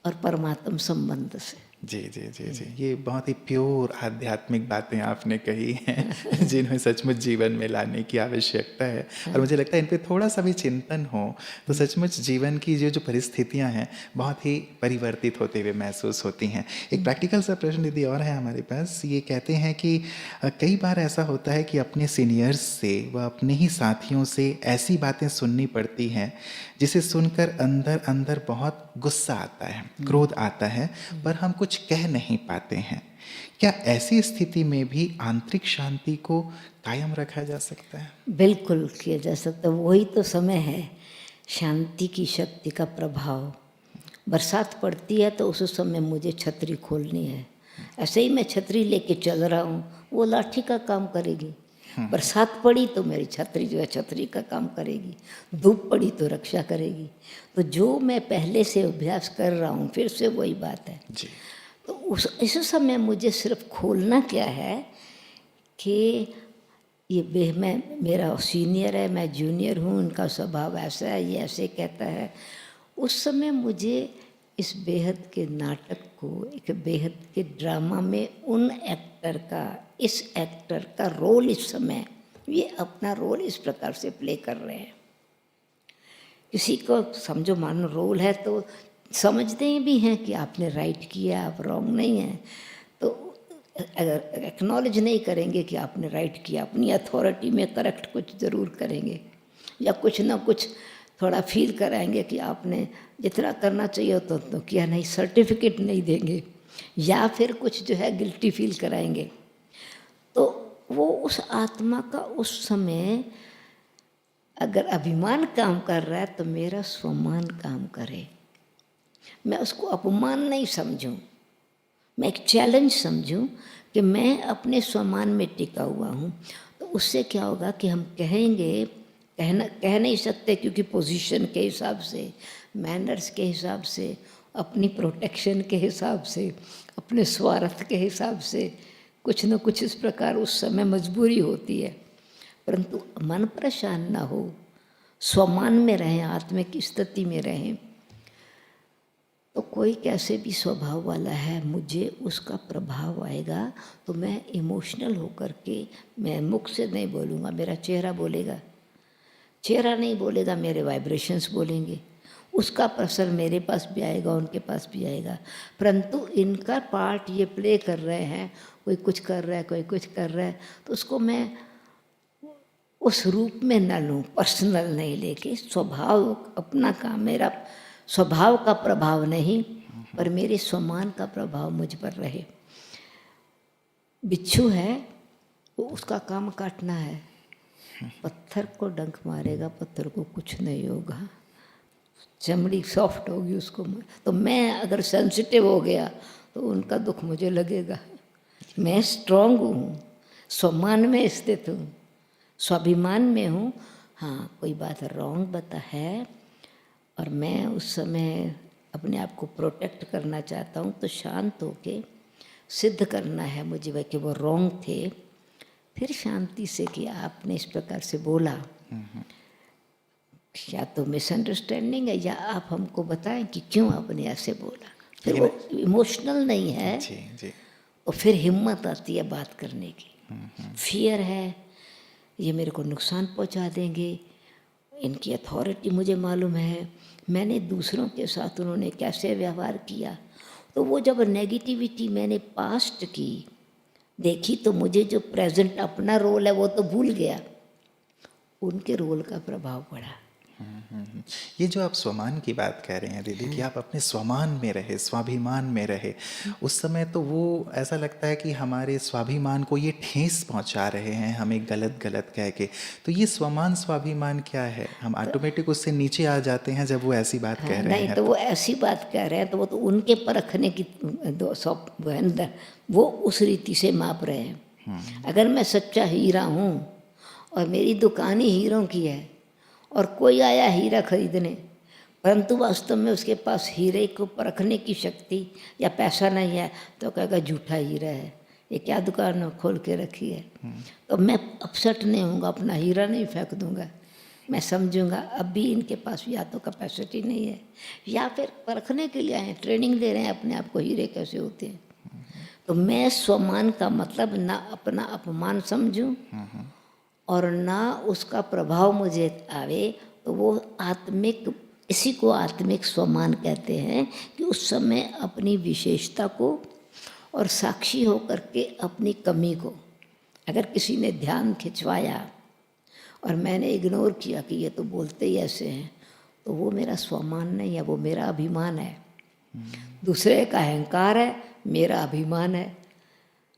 और परमात्म संबंध से। जी जी जी जी, ये बहुत ही प्योर आध्यात्मिक बातें आपने कही हैं जिन्हें सचमुच जीवन में लाने की आवश्यकता है। और मुझे लगता है इन पे थोड़ा सा भी चिंतन हो तो सचमुच जीवन की जो परिस्थितियां हैं बहुत ही परिवर्तित होते हुए महसूस होती हैं। एक प्रैक्टिकल सा प्रश्न दीदी और है हमारे पास, ये कहते हैं कि कई बार ऐसा होता है कि अपने सीनियर्स से व अपने ही साथियों से ऐसी बातें सुननी पड़ती हैं जिसे सुनकर अंदर अंदर बहुत गुस्सा आता है, क्रोध आता है, पर हम कुछ कह नहीं पाते हैं। क्या ऐसी स्थिति में भी आंतरिक शांति को कायम रखा जा सकता है? बिल्कुल किया जा सकता है। वही तो समय है शांति की शक्ति का प्रभाव। बरसात पड़ती है तो उस समय मुझे छतरी खोलनी है। ऐसे ही मैं छतरी लेके चल रहा हूँ, वो लाठी का काम करेगी। बरसात पड़ी तो मेरी छतरी जो है छतरी का काम करेगी, धूप पड़ी तो रक्षा करेगी। तो जो मैं पहले से अभ्यास कर रहा हूँ, फिर से वही बात है जी। तो इस समय मुझे सिर्फ खोलना क्या है कि मेरा सीनियर है, मैं जूनियर हूँ, उनका स्वभाव ऐसा है, ये ऐसे कहता है। उस समय मुझे इस बेहद के नाटक को, एक बेहद के ड्रामा में इस एक्टर का रोल, इस समय ये अपना रोल इस प्रकार से प्ले कर रहे हैं। किसी को समझो मानो रोल है तो समझते भी हैं कि आपने राइट किया, आप रॉन्ग नहीं हैं, तो अगर एक्नॉलेज नहीं करेंगे कि आपने राइट किया, अपनी अथॉरिटी में करेक्ट कुछ ज़रूर करेंगे या कुछ ना कुछ थोड़ा फील कराएंगे कि आपने जितना करना चाहिए तो किया नहीं, सर्टिफिकेट नहीं देंगे, या फिर कुछ जो है गिल्टी फील कराएंगे। तो वो उस आत्मा का उस समय अगर अभिमान काम कर रहा है तो मेरा स्वमान काम करे। मैं उसको अपमान नहीं समझूं, मैं एक चैलेंज समझूं कि मैं अपने स्वमान में टिका हुआ हूँ। तो उससे क्या होगा कि हम कह नहीं सकते, क्योंकि पोजीशन के हिसाब से, मैनर्स के हिसाब से, अपनी प्रोटेक्शन के हिसाब से, अपने स्वार्थ के हिसाब से कुछ न कुछ इस प्रकार उस समय मजबूरी होती है। परंतु मन परेशान ना हो, स्वमान में रहें, आत्मा की स्थिति में रहें। तो कोई कैसे भी स्वभाव वाला है, मुझे उसका प्रभाव आएगा तो मैं इमोशनल होकर के, मैं मुख से नहीं बोलूँगा, मेरा चेहरा बोलेगा। चेहरा नहीं बोलेगा, मेरे वाइब्रेशंस बोलेंगे। उसका असर मेरे पास भी आएगा, उनके पास भी आएगा। परंतु इनका पार्ट ये प्ले कर रहे हैं, कोई कुछ कर रहा है, कोई कुछ कर रहा है, तो उसको मैं उस रूप में न लूँ, पर्सनल नहीं लेके। स्वभाव अपना काम, मेरा स्वभाव का प्रभाव नहीं, पर मेरे स्वमान का प्रभाव मुझ पर रहे। बिच्छू है, वो उसका काम काटना है, पत्थर को डंक मारेगा, पत्थर को कुछ नहीं होगा, चमड़ी सॉफ्ट होगी उसको। तो मैं अगर सेंसिटिव हो गया तो उनका दुख मुझे लगेगा। मैं स्ट्रांग हूँ, स्वमान में स्थित हूँ, स्वाभिमान में हूँ। हाँ, कोई बात रॉन्ग बता है और मैं उस समय अपने आप को प्रोटेक्ट करना चाहता हूँ तो शांत होके सिद्ध करना है मुझे वह कि वो रॉन्ग थे, फिर शांति से कि आपने इस प्रकार से बोला, या तो मिसअंडरस्टैंडिंग है या आप हमको बताएं कि क्यों आपने ऐसे बोला। फिर वो इमोशनल नहीं है जी जी और फिर हिम्मत आती है बात करने की। फियर है, ये मेरे को नुकसान पहुंचा देंगे, इनकी अथॉरिटी मुझे मालूम है, मैंने दूसरों के साथ उन्होंने कैसे व्यवहार किया, तो वो जब नेगेटिविटी मैंने पास्ट की देखी तो मुझे जो प्रेजेंट अपना रोल है वो तो भूल गया, उनके रोल का प्रभाव पड़ा। ये जो आप स्वमान की बात कह रहे हैं दीदी कि आप अपने स्वमान में रहे, स्वाभिमान में रहे, उस समय तो वो ऐसा लगता है कि हमारे स्वाभिमान को ये ठेस पहुंचा रहे हैं हमें गलत गलत कह के। तो ये स्वमान स्वाभिमान क्या है? हम ऑटोमेटिक उससे नीचे आ जाते हैं जब वो ऐसी बात कह रहे नहीं हैं। तो वो ऐसी बात कह रहे हैं तो वो तो उनके परखने की वो उस रीति से माप रहे हैं। अगर मैं सच्चा हीरा हूँ और मेरी दुकान ही हीरों की है और कोई आया हीरा खरीदने, परंतु वास्तव में उसके पास हीरे को परखने की शक्ति या पैसा नहीं है, तो कहेगा झूठा हीरा है, ये क्या दुकान खोल के रखी है। तो मैं अपसेट नहीं होऊंगा, अपना हीरा नहीं फेंक दूंगा, मैं समझूंगा अभी इनके पास या तो कैपेसिटी नहीं है या फिर परखने के लिए आए, ट्रेनिंग दे रहे हैं अपने आप को हीरे कैसे होते हैं। तो मैं स्वमान का मतलब ना अपना अपमान समझूं और ना उसका प्रभाव मुझे आवे, तो वो आत्मिक, इसी को आत्मिक स्वमान कहते हैं कि उस समय अपनी विशेषता को और साक्षी होकर के अपनी कमी को, अगर किसी ने ध्यान खिंचवाया और मैंने इग्नोर किया कि ये तो बोलते ही ऐसे हैं, तो वो मेरा स्वमान नहीं है, वो मेरा अभिमान है। दूसरे का अहंकार है, मेरा अभिमान है।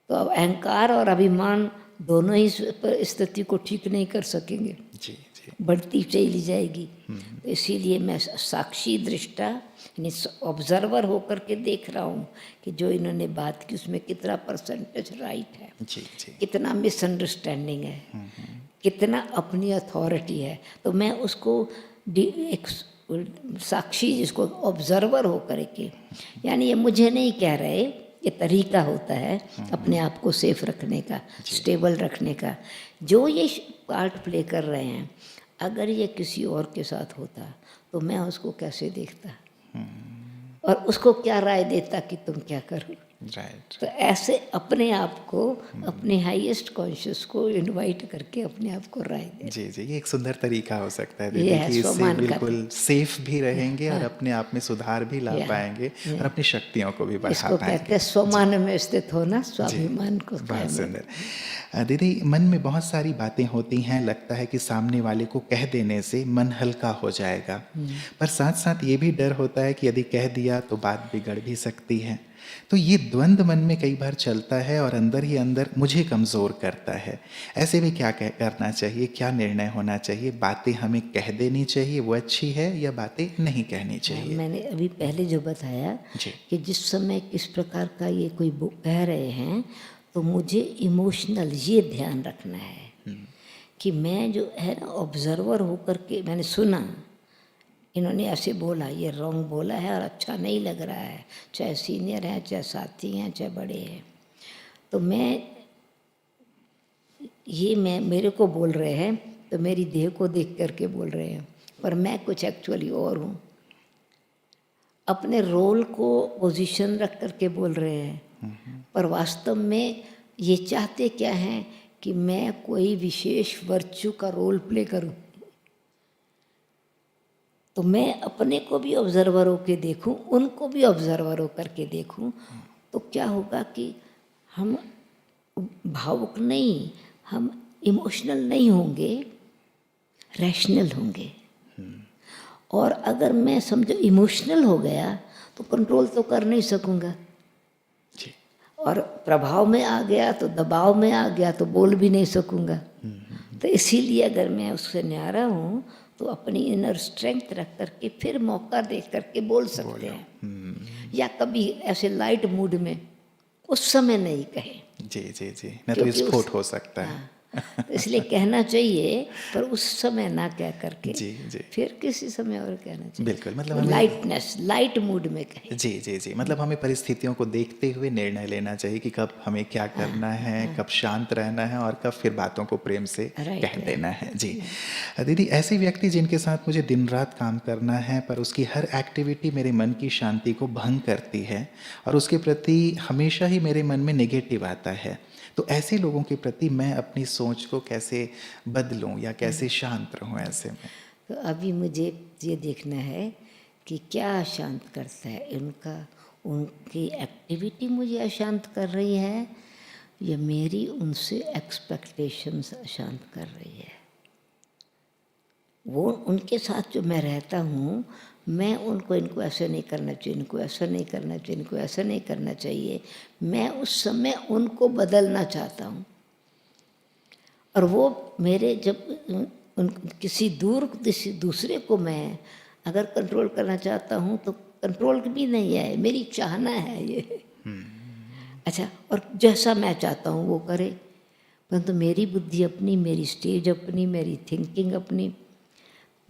तो अब अहंकार और अभिमान दोनों ही स्थिति को ठीक नहीं कर सकेंगे, जी जी बढ़ती चली जाएगी। तो इसीलिए मैं साक्षी दृष्टा यानी ऑब्जर्वर होकर के देख रहा हूँ कि जो इन्होंने बात की उसमें कितना परसेंटेज राइट है, जी जी कितना मिसअंडरस्टैंडिंग है, कितना अपनी अथॉरिटी है। तो मैं उसको एक साक्षी, जिसको ऑब्जर्वर होकर के, यानी ये मुझे नहीं कह रहे, ये तरीका होता है अपने आप को सेफ रखने का, स्टेबल रखने का। जो ये पार्ट प्ले कर रहे हैं, अगर ये किसी और के साथ होता तो मैं उसको कैसे देखता और उसको क्या राय देता कि तुम क्या करो। राइट। तो ऐसे अपने आप को, अपने हाईएस्ट कॉन्शियस को इनवाइट करके अपने आप को राय दे। जी जी, ये एक सुंदर तरीका हो सकता है ये दीदी है कि इससे स्वमान का। बिल्कुल सेफ भी रहेंगे और अपने आप में सुधार भी ला पाएंगे और अपनी शक्तियों को भी बढ़ा इसको पाएंगे। कहते हैं स्वमान में स्थित होना, स्वाभिमान को बहुत कायम सुंदर। दीदी, मन में बहुत सारी बातें होती हैं, लगता है कि सामने वाले को कह देने से मन हल्का हो जाएगा, पर साथ साथ ये भी डर होता है कि यदि कह दिया तो बात बिगड़ भी सकती है। तो ये द्वंद्व मन में कई बार चलता है और अंदर ही अंदर मुझे कमज़ोर करता है। ऐसे में क्या करना चाहिए, क्या निर्णय होना चाहिए? बातें हमें कह देनी चाहिए, वो अच्छी है, या बातें नहीं कहनी चाहिए? मैंने अभी पहले जो बताया जी। कि जिस समय किस प्रकार का ये कोई कह रहे हैं, तो मुझे इमोशनल ये ध्यान रखना है कि मैं जो है ना ऑब्जर्वर होकर के मैंने सुना, इन्होंने ऐसे बोला, ये रॉन्ग बोला है और अच्छा नहीं लग रहा है, चाहे सीनियर हैं, चाहे साथी हैं, चाहे बड़े हैं। तो मैं मेरे को बोल रहे हैं तो मेरी देह को देख करके बोल रहे हैं, पर मैं कुछ एक्चुअली और हूँ। अपने रोल को पोजीशन रख करके बोल रहे हैं, पर वास्तव में ये चाहते क्या हैं कि मैं कोई विशेष वर्च्यू का रोल प्ले करूं। तो मैं अपने को भी ऑब्जर्वर होकर देखूं, उनको भी ऑब्जर्वर होकर के देखूं, तो क्या होगा कि हम भावुक नहीं, हम इमोशनल नहीं होंगे, रैशनल होंगे। और अगर मैं समझो इमोशनल हो गया तो कंट्रोल तो कर नहीं सकूंगा, और प्रभाव में आ गया तो दबाव में आ गया तो बोल भी नहीं सकूंगा। तो इसीलिए अगर मैं उससे न्यारा हूँ तो अपनी इनर स्ट्रेंथ रख करके फिर मौका दे करके बोल सकते हैं, या कभी ऐसे लाइट मूड में उस समय नहीं कहे। जी जी जी, नहीं तो विस्फोट हो सकता है। तो इसलिए कहना चाहिए, पर उस समय ना कह करके जी जी फिर किसी समय और कहना चाहिए। बिल्कुल, मतलब हमें लाइटनेस, लाइट मूड में कहें। जी जी जी, मतलब हमें परिस्थितियों को देखते हुए निर्णय लेना चाहिए कि कब हमें क्या करना है, कब शांत रहना है और कब फिर बातों को प्रेम से राइट, कह देना है। जी दीदी, ऐसे व्यक्ति जिनके साथ मुझे दिन रात काम करना है पर उसकी हर एक्टिविटी मेरे मन की शांति को भंग करती है और उसके प्रति हमेशा ही मेरे मन में नेगेटिव आता है, तो ऐसे लोगों के प्रति मैं अपनी सोच को कैसे बदलूं या कैसे शांत रहूं ऐसे में? तो अभी मुझे ये देखना है कि क्या अशांत करता है उनका, उनकी एक्टिविटी मुझे अशांत कर रही है या मेरी उनसे एक्सपेक्टेशंस अशांत कर रही है। वो उनके साथ जो मैं रहता हूँ, मैं उनको इनको ऐसे नहीं करना चाहिए, इनको ऐसा नहीं करना चाहिए, इनको ऐसा नहीं करना चाहिए, मैं उस समय उनको बदलना चाहता हूँ। और वो मेरे जब उन किसी दूसरे को मैं अगर कंट्रोल करना चाहता हूँ तो कंट्रोल भी नहीं है, मेरी चाहना है ये। अच्छा, और जैसा मैं चाहता हूँ वो करे, परंतु मेरी बुद्धि अपनी, मेरी स्टेज अपनी, मेरी थिंकिंग अपनी,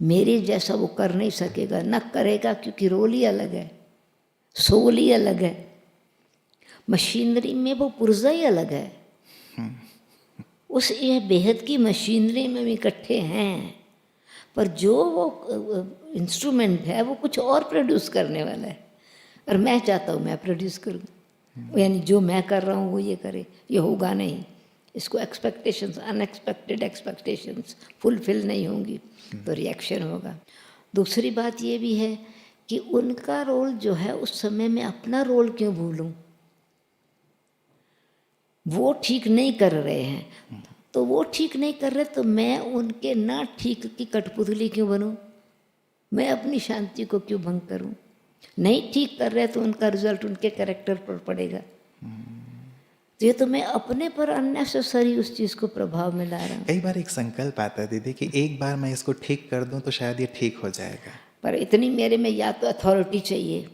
मेरे जैसा वो कर नहीं सकेगा, न करेगा, क्योंकि रोल ही अलग है, सोल ही अलग है, मशीनरी में वो पुर्जा ही अलग है। उस ये बेहद की मशीनरी में भी इकट्ठे हैं, पर जो वो इंस्ट्रूमेंट है वो कुछ और प्रोड्यूस करने वाला है, और मैं चाहता हूँ मैं प्रोड्यूस करूँ, यानी जो मैं कर रहा हूँ वो ये करे, ये होगा नहीं। इसको एक्सपेक्टेशंस, अनएक्सपेक्टेड एक्सपेक्टेशंस फुलफिल नहीं होंगी तो रिएक्शन होगा। दूसरी बात ये भी है कि उनका रोल जो है उस समय में अपना रोल क्यों भूलूं? वो ठीक नहीं कर रहे हैं तो वो ठीक नहीं कर रहे तो मैं उनके ना ठीक की कठपुतली क्यों बनूं? मैं अपनी शांति को क्यों भंग करूं? नहीं ठीक कर रहे तो उनका रिजल्ट उनके कैरेक्टर पर पड़ेगा। तो ये तो मैं अपने पर अननेसेसरी उस चीज़ को प्रभाव में ला रहा हूँ। कई बार एक संकल्प आता है दीदी कि एक बार मैं इसको ठीक कर दूं तो शायद ये ठीक हो जाएगा। पर इतनी मेरे में या तो अथॉरिटी चाहिए,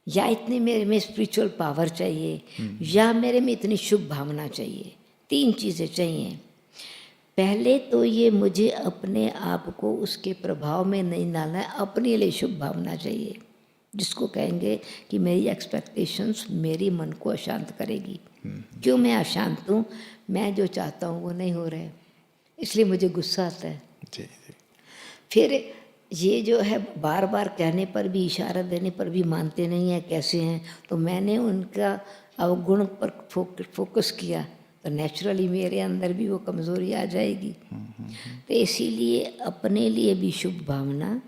या इतनी मेरे में स्पिरिचुअल पावर चाहिए, या मेरे में इतनी शुभ भावना चाहिए। तीन चीज़ें चाहिए। पहले तो ये मुझे अपने आप को उसके प्रभाव में नहीं डालना है, अपने लिए शुभ भावना चाहिए, जिसको कहेंगे कि मेरी एक्सपेक्टेशंस मेरी मन को अशांत करेगी। क्यों मैं अशांत हूँ? मैं जो चाहता हूँ वो नहीं हो रहा है, इसलिए मुझे गुस्सा आता है। जी जी फिर ये जो है बार बार कहने पर भी, इशारा देने पर भी मानते नहीं है, कैसे हैं, तो मैंने उनका अवगुण पर फोकस किया तो नेचुरली मेरे अंदर भी वो कमज़ोरी आ जाएगी। तो इसीलिए अपने लिए भी शुभ भावना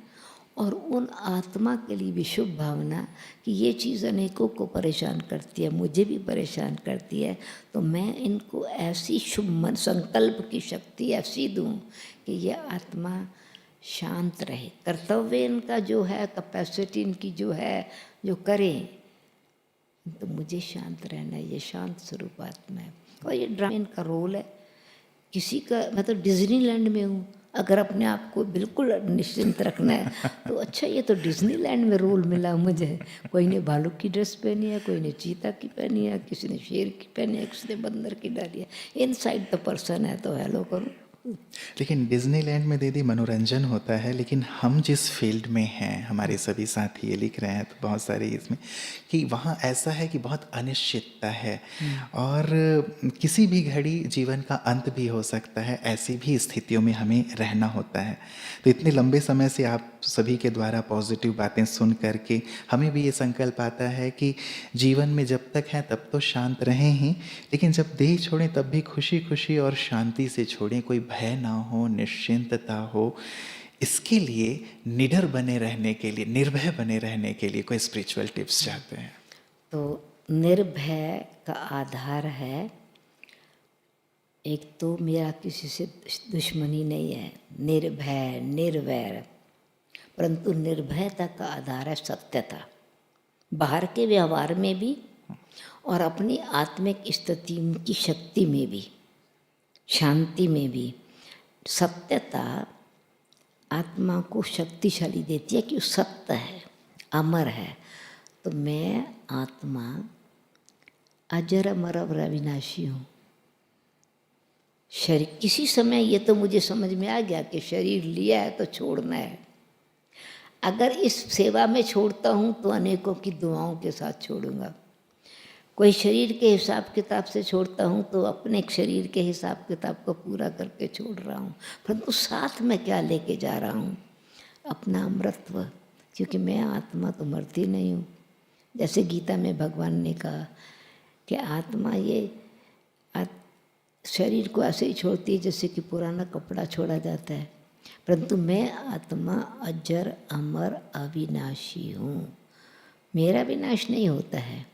और उन आत्मा के लिए भी शुभ भावना कि ये चीज़ अनेकों को परेशान करती है, मुझे भी परेशान करती है, तो मैं इनको ऐसी शुभ मन संकल्प की शक्ति ऐसी दूं कि ये आत्मा शांत रहे। कर्तव्य इनका जो है, कैपेसिटी इनकी जो है, जो करें, तो मुझे शांत रहना है, ये शांत स्वरूप आत्मा है। और ये ड्रामा इनका रोल है। किसी का, मैं तो डिज्नीलैंड में हूँ, अगर अपने आप को बिल्कुल निश्चिंत रखना है तो अच्छा, ये तो डिज्नीलैंड में रोल मिला मुझे। कोई ने भालू की ड्रेस पहनी है, कोई ने चीता की पहनी है, किसी ने शेर की पहनी है, किसी ने बंदर की डाली है। इनसाइड द पर्सन है तो हेलो करो। लेकिन डिज्नीलैंड में दीदी मनोरंजन होता है, लेकिन हम जिस फील्ड में हैं, हमारे सभी साथी ये लिख रहे हैं तो बहुत सारे इसमें कि वहाँ ऐसा है कि बहुत अनिश्चितता है और किसी भी घड़ी जीवन का अंत भी हो सकता है। ऐसी भी स्थितियों में हमें रहना होता है। तो इतने लंबे समय से आप सभी के द्वारा पॉजिटिव बातें सुन करके हमें भी ये संकल्प आता है कि जीवन में जब तक हैं तब तो शांत रहें ही, लेकिन जब देह छोड़ें तब भी खुशी खुशी और शांति से छोड़ें, कोई भय ना हो, निश्चिंतता हो। इसके लिए निडर बने रहने के लिए, निर्भय बने रहने के लिए कोई स्पिरिचुअल टिप्स चाहते हैं? तो निर्भय का आधार है, एक तो मेरा किसी से दुश्मनी नहीं है, निर्भय निर्वैर, परंतु निर्भयता का आधार है सत्यता, बाहर के व्यवहार में भी और अपनी आत्मिक स्थिति की शक्ति में भी, शांति में भी। सत्यता आत्मा को शक्तिशाली देती है कि वो सत्य है, अमर है। तो मैं आत्मा अजर अमर अविनाशी हूँ, शरीर किसी समय ये तो मुझे समझ में आ गया कि शरीर लिया है तो छोड़ना है। अगर इस सेवा में छोड़ता हूँ तो अनेकों की दुआओं के साथ छोड़ूंगा। कोई शरीर के हिसाब किताब से छोड़ता हूँ तो अपने शरीर के हिसाब किताब को पूरा करके छोड़ रहा हूँ, परंतु साथ में क्या लेके जा रहा हूँ? अपना अमृतत्व, क्योंकि मैं आत्मा तो मरती नहीं हूँ। जैसे गीता में भगवान ने कहा कि आत्मा ये शरीर को ऐसे ही छोड़ती है जैसे कि पुराना कपड़ा छोड़ा जाता है, परंतु मैं आत्मा अजर अमर अविनाशी हूँ। मेरा विनाश नहीं होता है,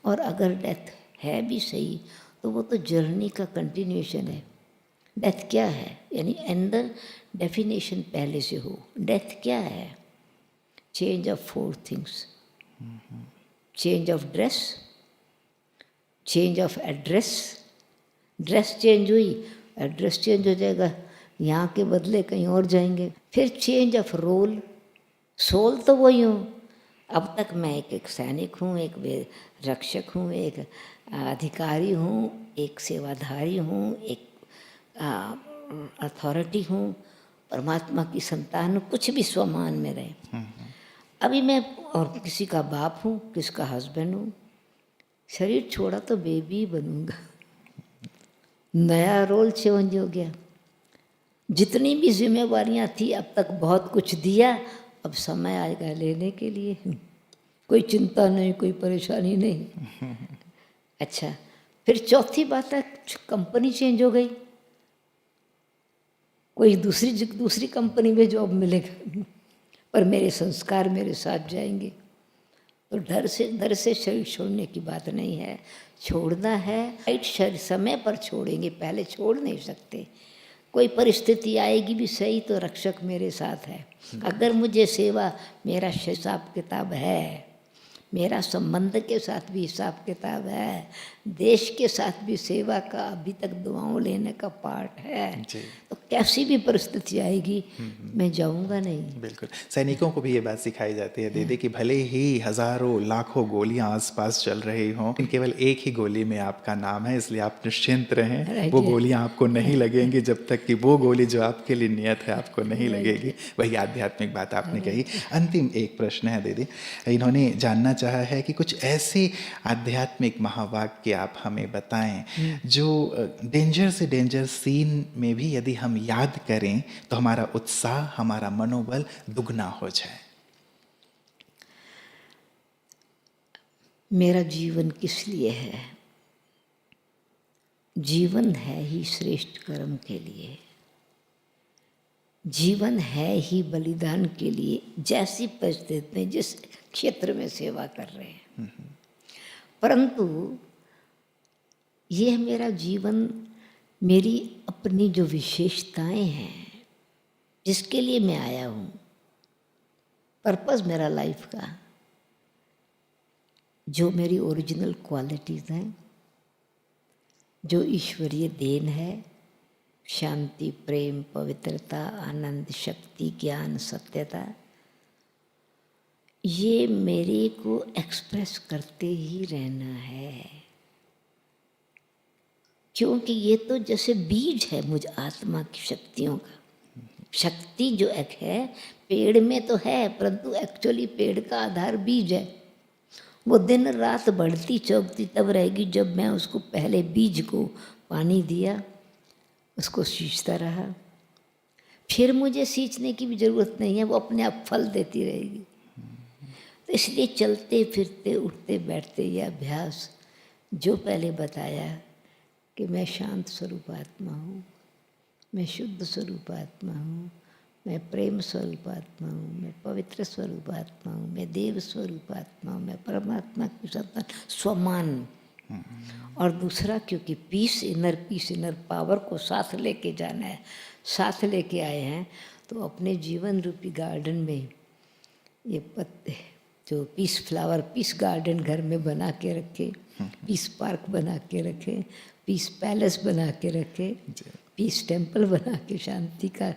और अगर डेथ है भी सही तो वो तो जर्नी का कंटिन्यूएशन है। डेथ क्या है? यानी अंदर डेफिनेशन पहले से हो। डेथ क्या है? Change of 4 things, change of dress, change of address, dress change हुई, एड्रेस चेंज हो जाएगा, यहाँ के बदले कहीं और जाएंगे। फिर चेंज ऑफ रोल, सोल तो वही हूँ। अब तक मैं एक सैनिक हूँ, एक रक्षक हूँ, एक अधिकारी हूँ, एक सेवाधारी हूँ, एक अथॉरिटी हूँ, परमात्मा की संतान हूँ, कुछ भी स्वमान में रहे। अभी मैं और किसी का बाप हूँ, किसका हस्बैंड हूँ। शरीर छोड़ा तो बेबी बनूंगा। नया रोल चेंज हो गया। जितनी भी जिम्मेवारियां थी अब तक बहुत कुछ दिया, अब समय आएगा लेने के लिए। कोई चिंता नहीं, कोई परेशानी नहीं। अच्छा, फिर चौथी बात है, कंपनी चेंज हो गई, कोई दूसरी कंपनी में जॉब मिलेगा, पर मेरे संस्कार मेरे साथ जाएंगे। तो डर से शरीर छोड़ने की बात नहीं है, छोड़ना है राइट समय पर छोड़ेंगे, पहले छोड़ नहीं सकते। कोई परिस्थिति आएगी भी सही तो रक्षक मेरे साथ है। अगर मुझे सेवा, मेरा हिसाब किताब है, मेरा संबंध के साथ भी हिसाब किताब है, देश के साथ भी सेवा का अभी तक दुआओं लेने का पार्ट है, तो कैसी भी परिस्थिति आएगी मैं जाऊंगा नहीं। बिल्कुल, सैनिकों को भी ये बात सिखाई जाती है दीदी कि भले ही हजारों लाखों गोलियां आसपास चल रही हों, लेकिन केवल एक ही गोली में आपका नाम है, इसलिए आप निश्चिंत रहें। वो गोलियां आपको नहीं लगेंगी जब तक कि वो गोली जो आपके लिए नियत है आपको नहीं लगेगी। वही आध्यात्मिक बात आपने कही। अंतिम एक प्रश्न है दीदी, इन्होंने जानना चाहा है कि कुछ ऐसे आध्यात्मिक महावाक्य आप हमें बताएं जो डेंजर से डेंजर सीन में भी यदि हम याद करें तो हमारा उत्साह, हमारा मनोबल दुगना हो जाए। मेरा जीवन किस लिए है? जीवन है ही श्रेष्ठ कर्म के लिए, जीवन है ही बलिदान के लिए। जैसी परिस्थिति में जिस क्षेत्र में सेवा कर रहे हैं, परंतु यह मेरा जीवन, मेरी अपनी जो विशेषताएं हैं, जिसके लिए मैं आया हूँ, पर्पस मेरा लाइफ का, जो मेरी ओरिजिनल क्वालिटीज़ हैं, जो ईश्वरीय देन है, शांति, प्रेम, पवित्रता, आनंद, शक्ति, ज्ञान, सत्यता, ये मेरे को एक्सप्रेस करते ही रहना है। क्योंकि ये तो जैसे बीज है मुझ आत्मा की शक्तियों का। शक्ति जो एक है पेड़ में तो है, परंतु एक्चुअली पेड़ का आधार बीज है। वो दिन रात बढ़ती चौकती तब रहेगी जब मैं उसको पहले बीज को पानी दिया, उसको सींचता रहा। फिर मुझे सींचने की भी ज़रूरत नहीं है, वो अपने आप फल देती रहेगी। तो इसलिए चलते फिरते उठते बैठते ये अभ्यास जो पहले बताया कि मैं शांत स्वरूप आत्मा हूँ, मैं शुद्ध स्वरूप आत्मा हूँ, मैं प्रेम स्वरूप आत्मा हूँ, मैं पवित्र स्वरूप आत्मा हूँ, मैं देव स्वरूप आत्मा हूँ, मैं परमात्मा की संतान, स्वमान। और दूसरा, क्योंकि पीस, इनर पावर को साथ लेके जाना है, साथ लेके आए हैं, तो अपने जीवन रूपी गार्डन में ये पत्ते जो पीस फ्लावर, पीस गार्डन घर में बना के रखे, पीस पार्क बना के रखे, पीस पैलेस बना के रखे, पीस टेम्पल बना के शांति का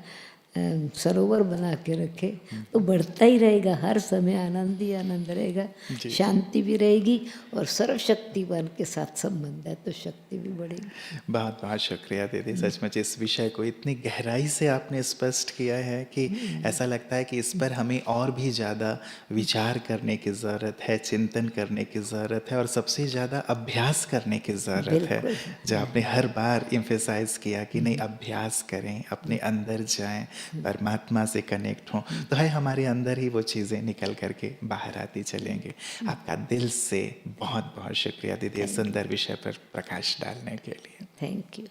सरोवर बना के रखे तो बढ़ता ही रहेगा, हर समय आनंद ही आनंद रहेगा, शांति भी रहेगी और सर्वशक्तिवान के साथ संबंध है तो शक्ति भी बढ़ेगी। बहुत बहुत शुक्रिया दीदी, सचमुच इस विषय को इतनी गहराई से आपने स्पष्ट किया है कि ऐसा लगता है कि इस पर हमें और भी ज़्यादा विचार करने की ज़रूरत है, चिंतन करने की ज़रूरत है और सबसे ज़्यादा अभ्यास करने की ज़रूरत है। जो आपने हर बार इम्फेसाइज किया कि नहीं, अभ्यास करें, अपने अंदर जाएं, परमात्मा से कनेक्ट हों, तो है हमारे अंदर ही वो चीज़ें निकल करके बाहर आती चलेंगे। आपका दिल से बहुत बहुत शुक्रिया दीदी, इस सुंदर विषय पर प्रकाश डालने के लिए। Thank you.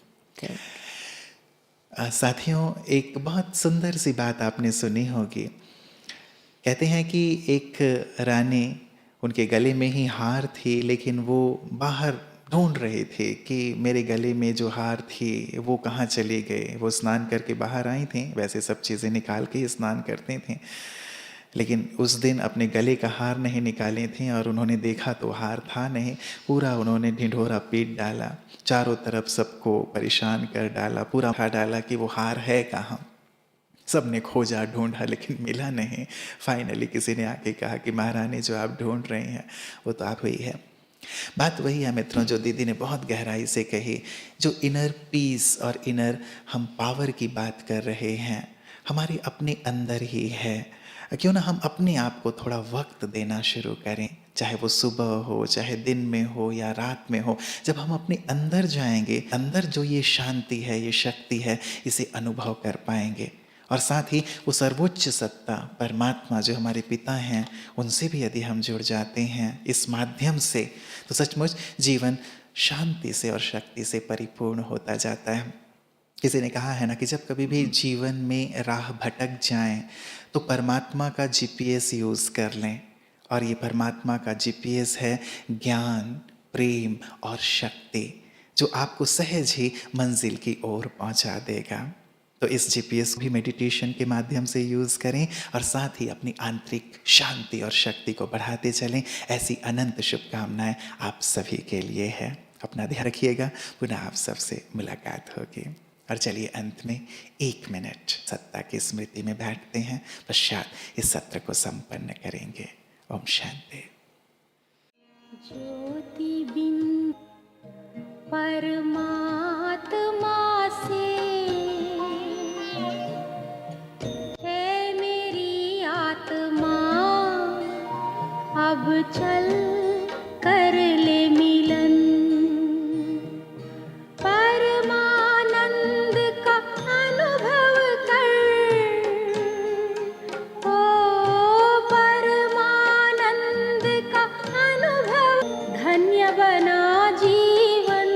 साथियों, एक बहुत सुंदर सी बात आपने सुनी होगी। कहते हैं कि एक रानी, उनके गले में ही हार थी, लेकिन वो बाहर ढूंढ रहे थे कि मेरे गले में जो हार थी वो कहाँ चली गई। वो स्नान करके बाहर आई थी, वैसे सब चीज़ें निकाल के ही स्नान करते थे, लेकिन उस दिन अपने गले का हार नहीं निकाले थे और उन्होंने देखा तो हार था नहीं। पूरा उन्होंने ढिंढोरा पीट डाला, चारों तरफ सबको परेशान कर डाला, पूरा खा डाला कि वो हार है कहाँ। सब ने खोजा, ढूंढा, लेकिन मिला नहीं। फाइनली किसी ने आके कहा कि महारानी, जो आप ढूंढ रही हैं वो तो आप ही है। बात वही है मित्रों जो दीदी ने बहुत गहराई से कही। जो इनर पीस और इनर हम पावर की बात कर रहे हैं, हमारे अपने अंदर ही है। क्यों ना हम अपने आप को थोड़ा वक्त देना शुरू करें, चाहे वो सुबह हो, चाहे दिन में हो या रात में हो। जब हम अपने अंदर जाएंगे, अंदर जो ये शांति है, ये शक्ति है, इसे अनुभव कर पाएंगे। और साथ ही वो सर्वोच्च सत्ता परमात्मा जो हमारे पिता हैं, उनसे भी यदि हम जुड़ जाते हैं इस माध्यम से, तो सचमुच जीवन शांति से और शक्ति से परिपूर्ण होता जाता है। किसी ने कहा है ना कि जब कभी भी जीवन में राह भटक जाएं तो परमात्मा का जीपीएस यूज़ कर लें। और ये परमात्मा का जीपीएस है ज्ञान, प्रेम और शक्ति, जो आपको सहज ही मंजिल की ओर पहुंचा देगा। तो इस जीपीएस भी मेडिटेशन के माध्यम से यूज़ करें और साथ ही अपनी आंतरिक शांति और शक्ति को बढ़ाते चलें। ऐसी अनंत शुभकामनाएं आप सभी के लिए है। अपना ध्यान रखिएगा, पुनः आप सबसे मुलाकात होगी। और चलिए अंत में 1 मिनट सत्ता की स्मृति में बैठते हैं, पश्चात इस सत्र को संपन्न करेंगे। ओम शांति। ज्योति बिन परमात्मा से है मेरी आत्मा, अब चल कर ले मिलन। परमानंद का अनुभव कर, ओ परमानंद का अनुभव, धन्य बना जीवन।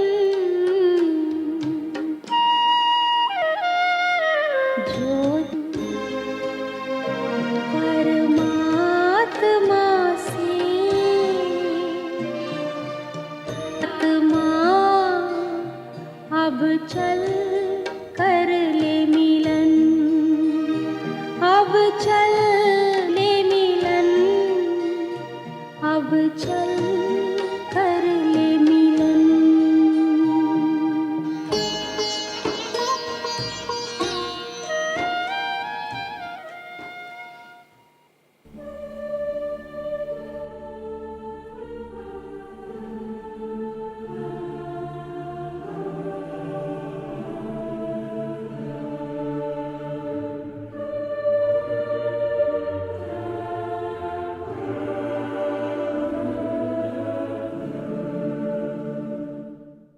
जो परमात्मा से आत्मा अब चल कर ले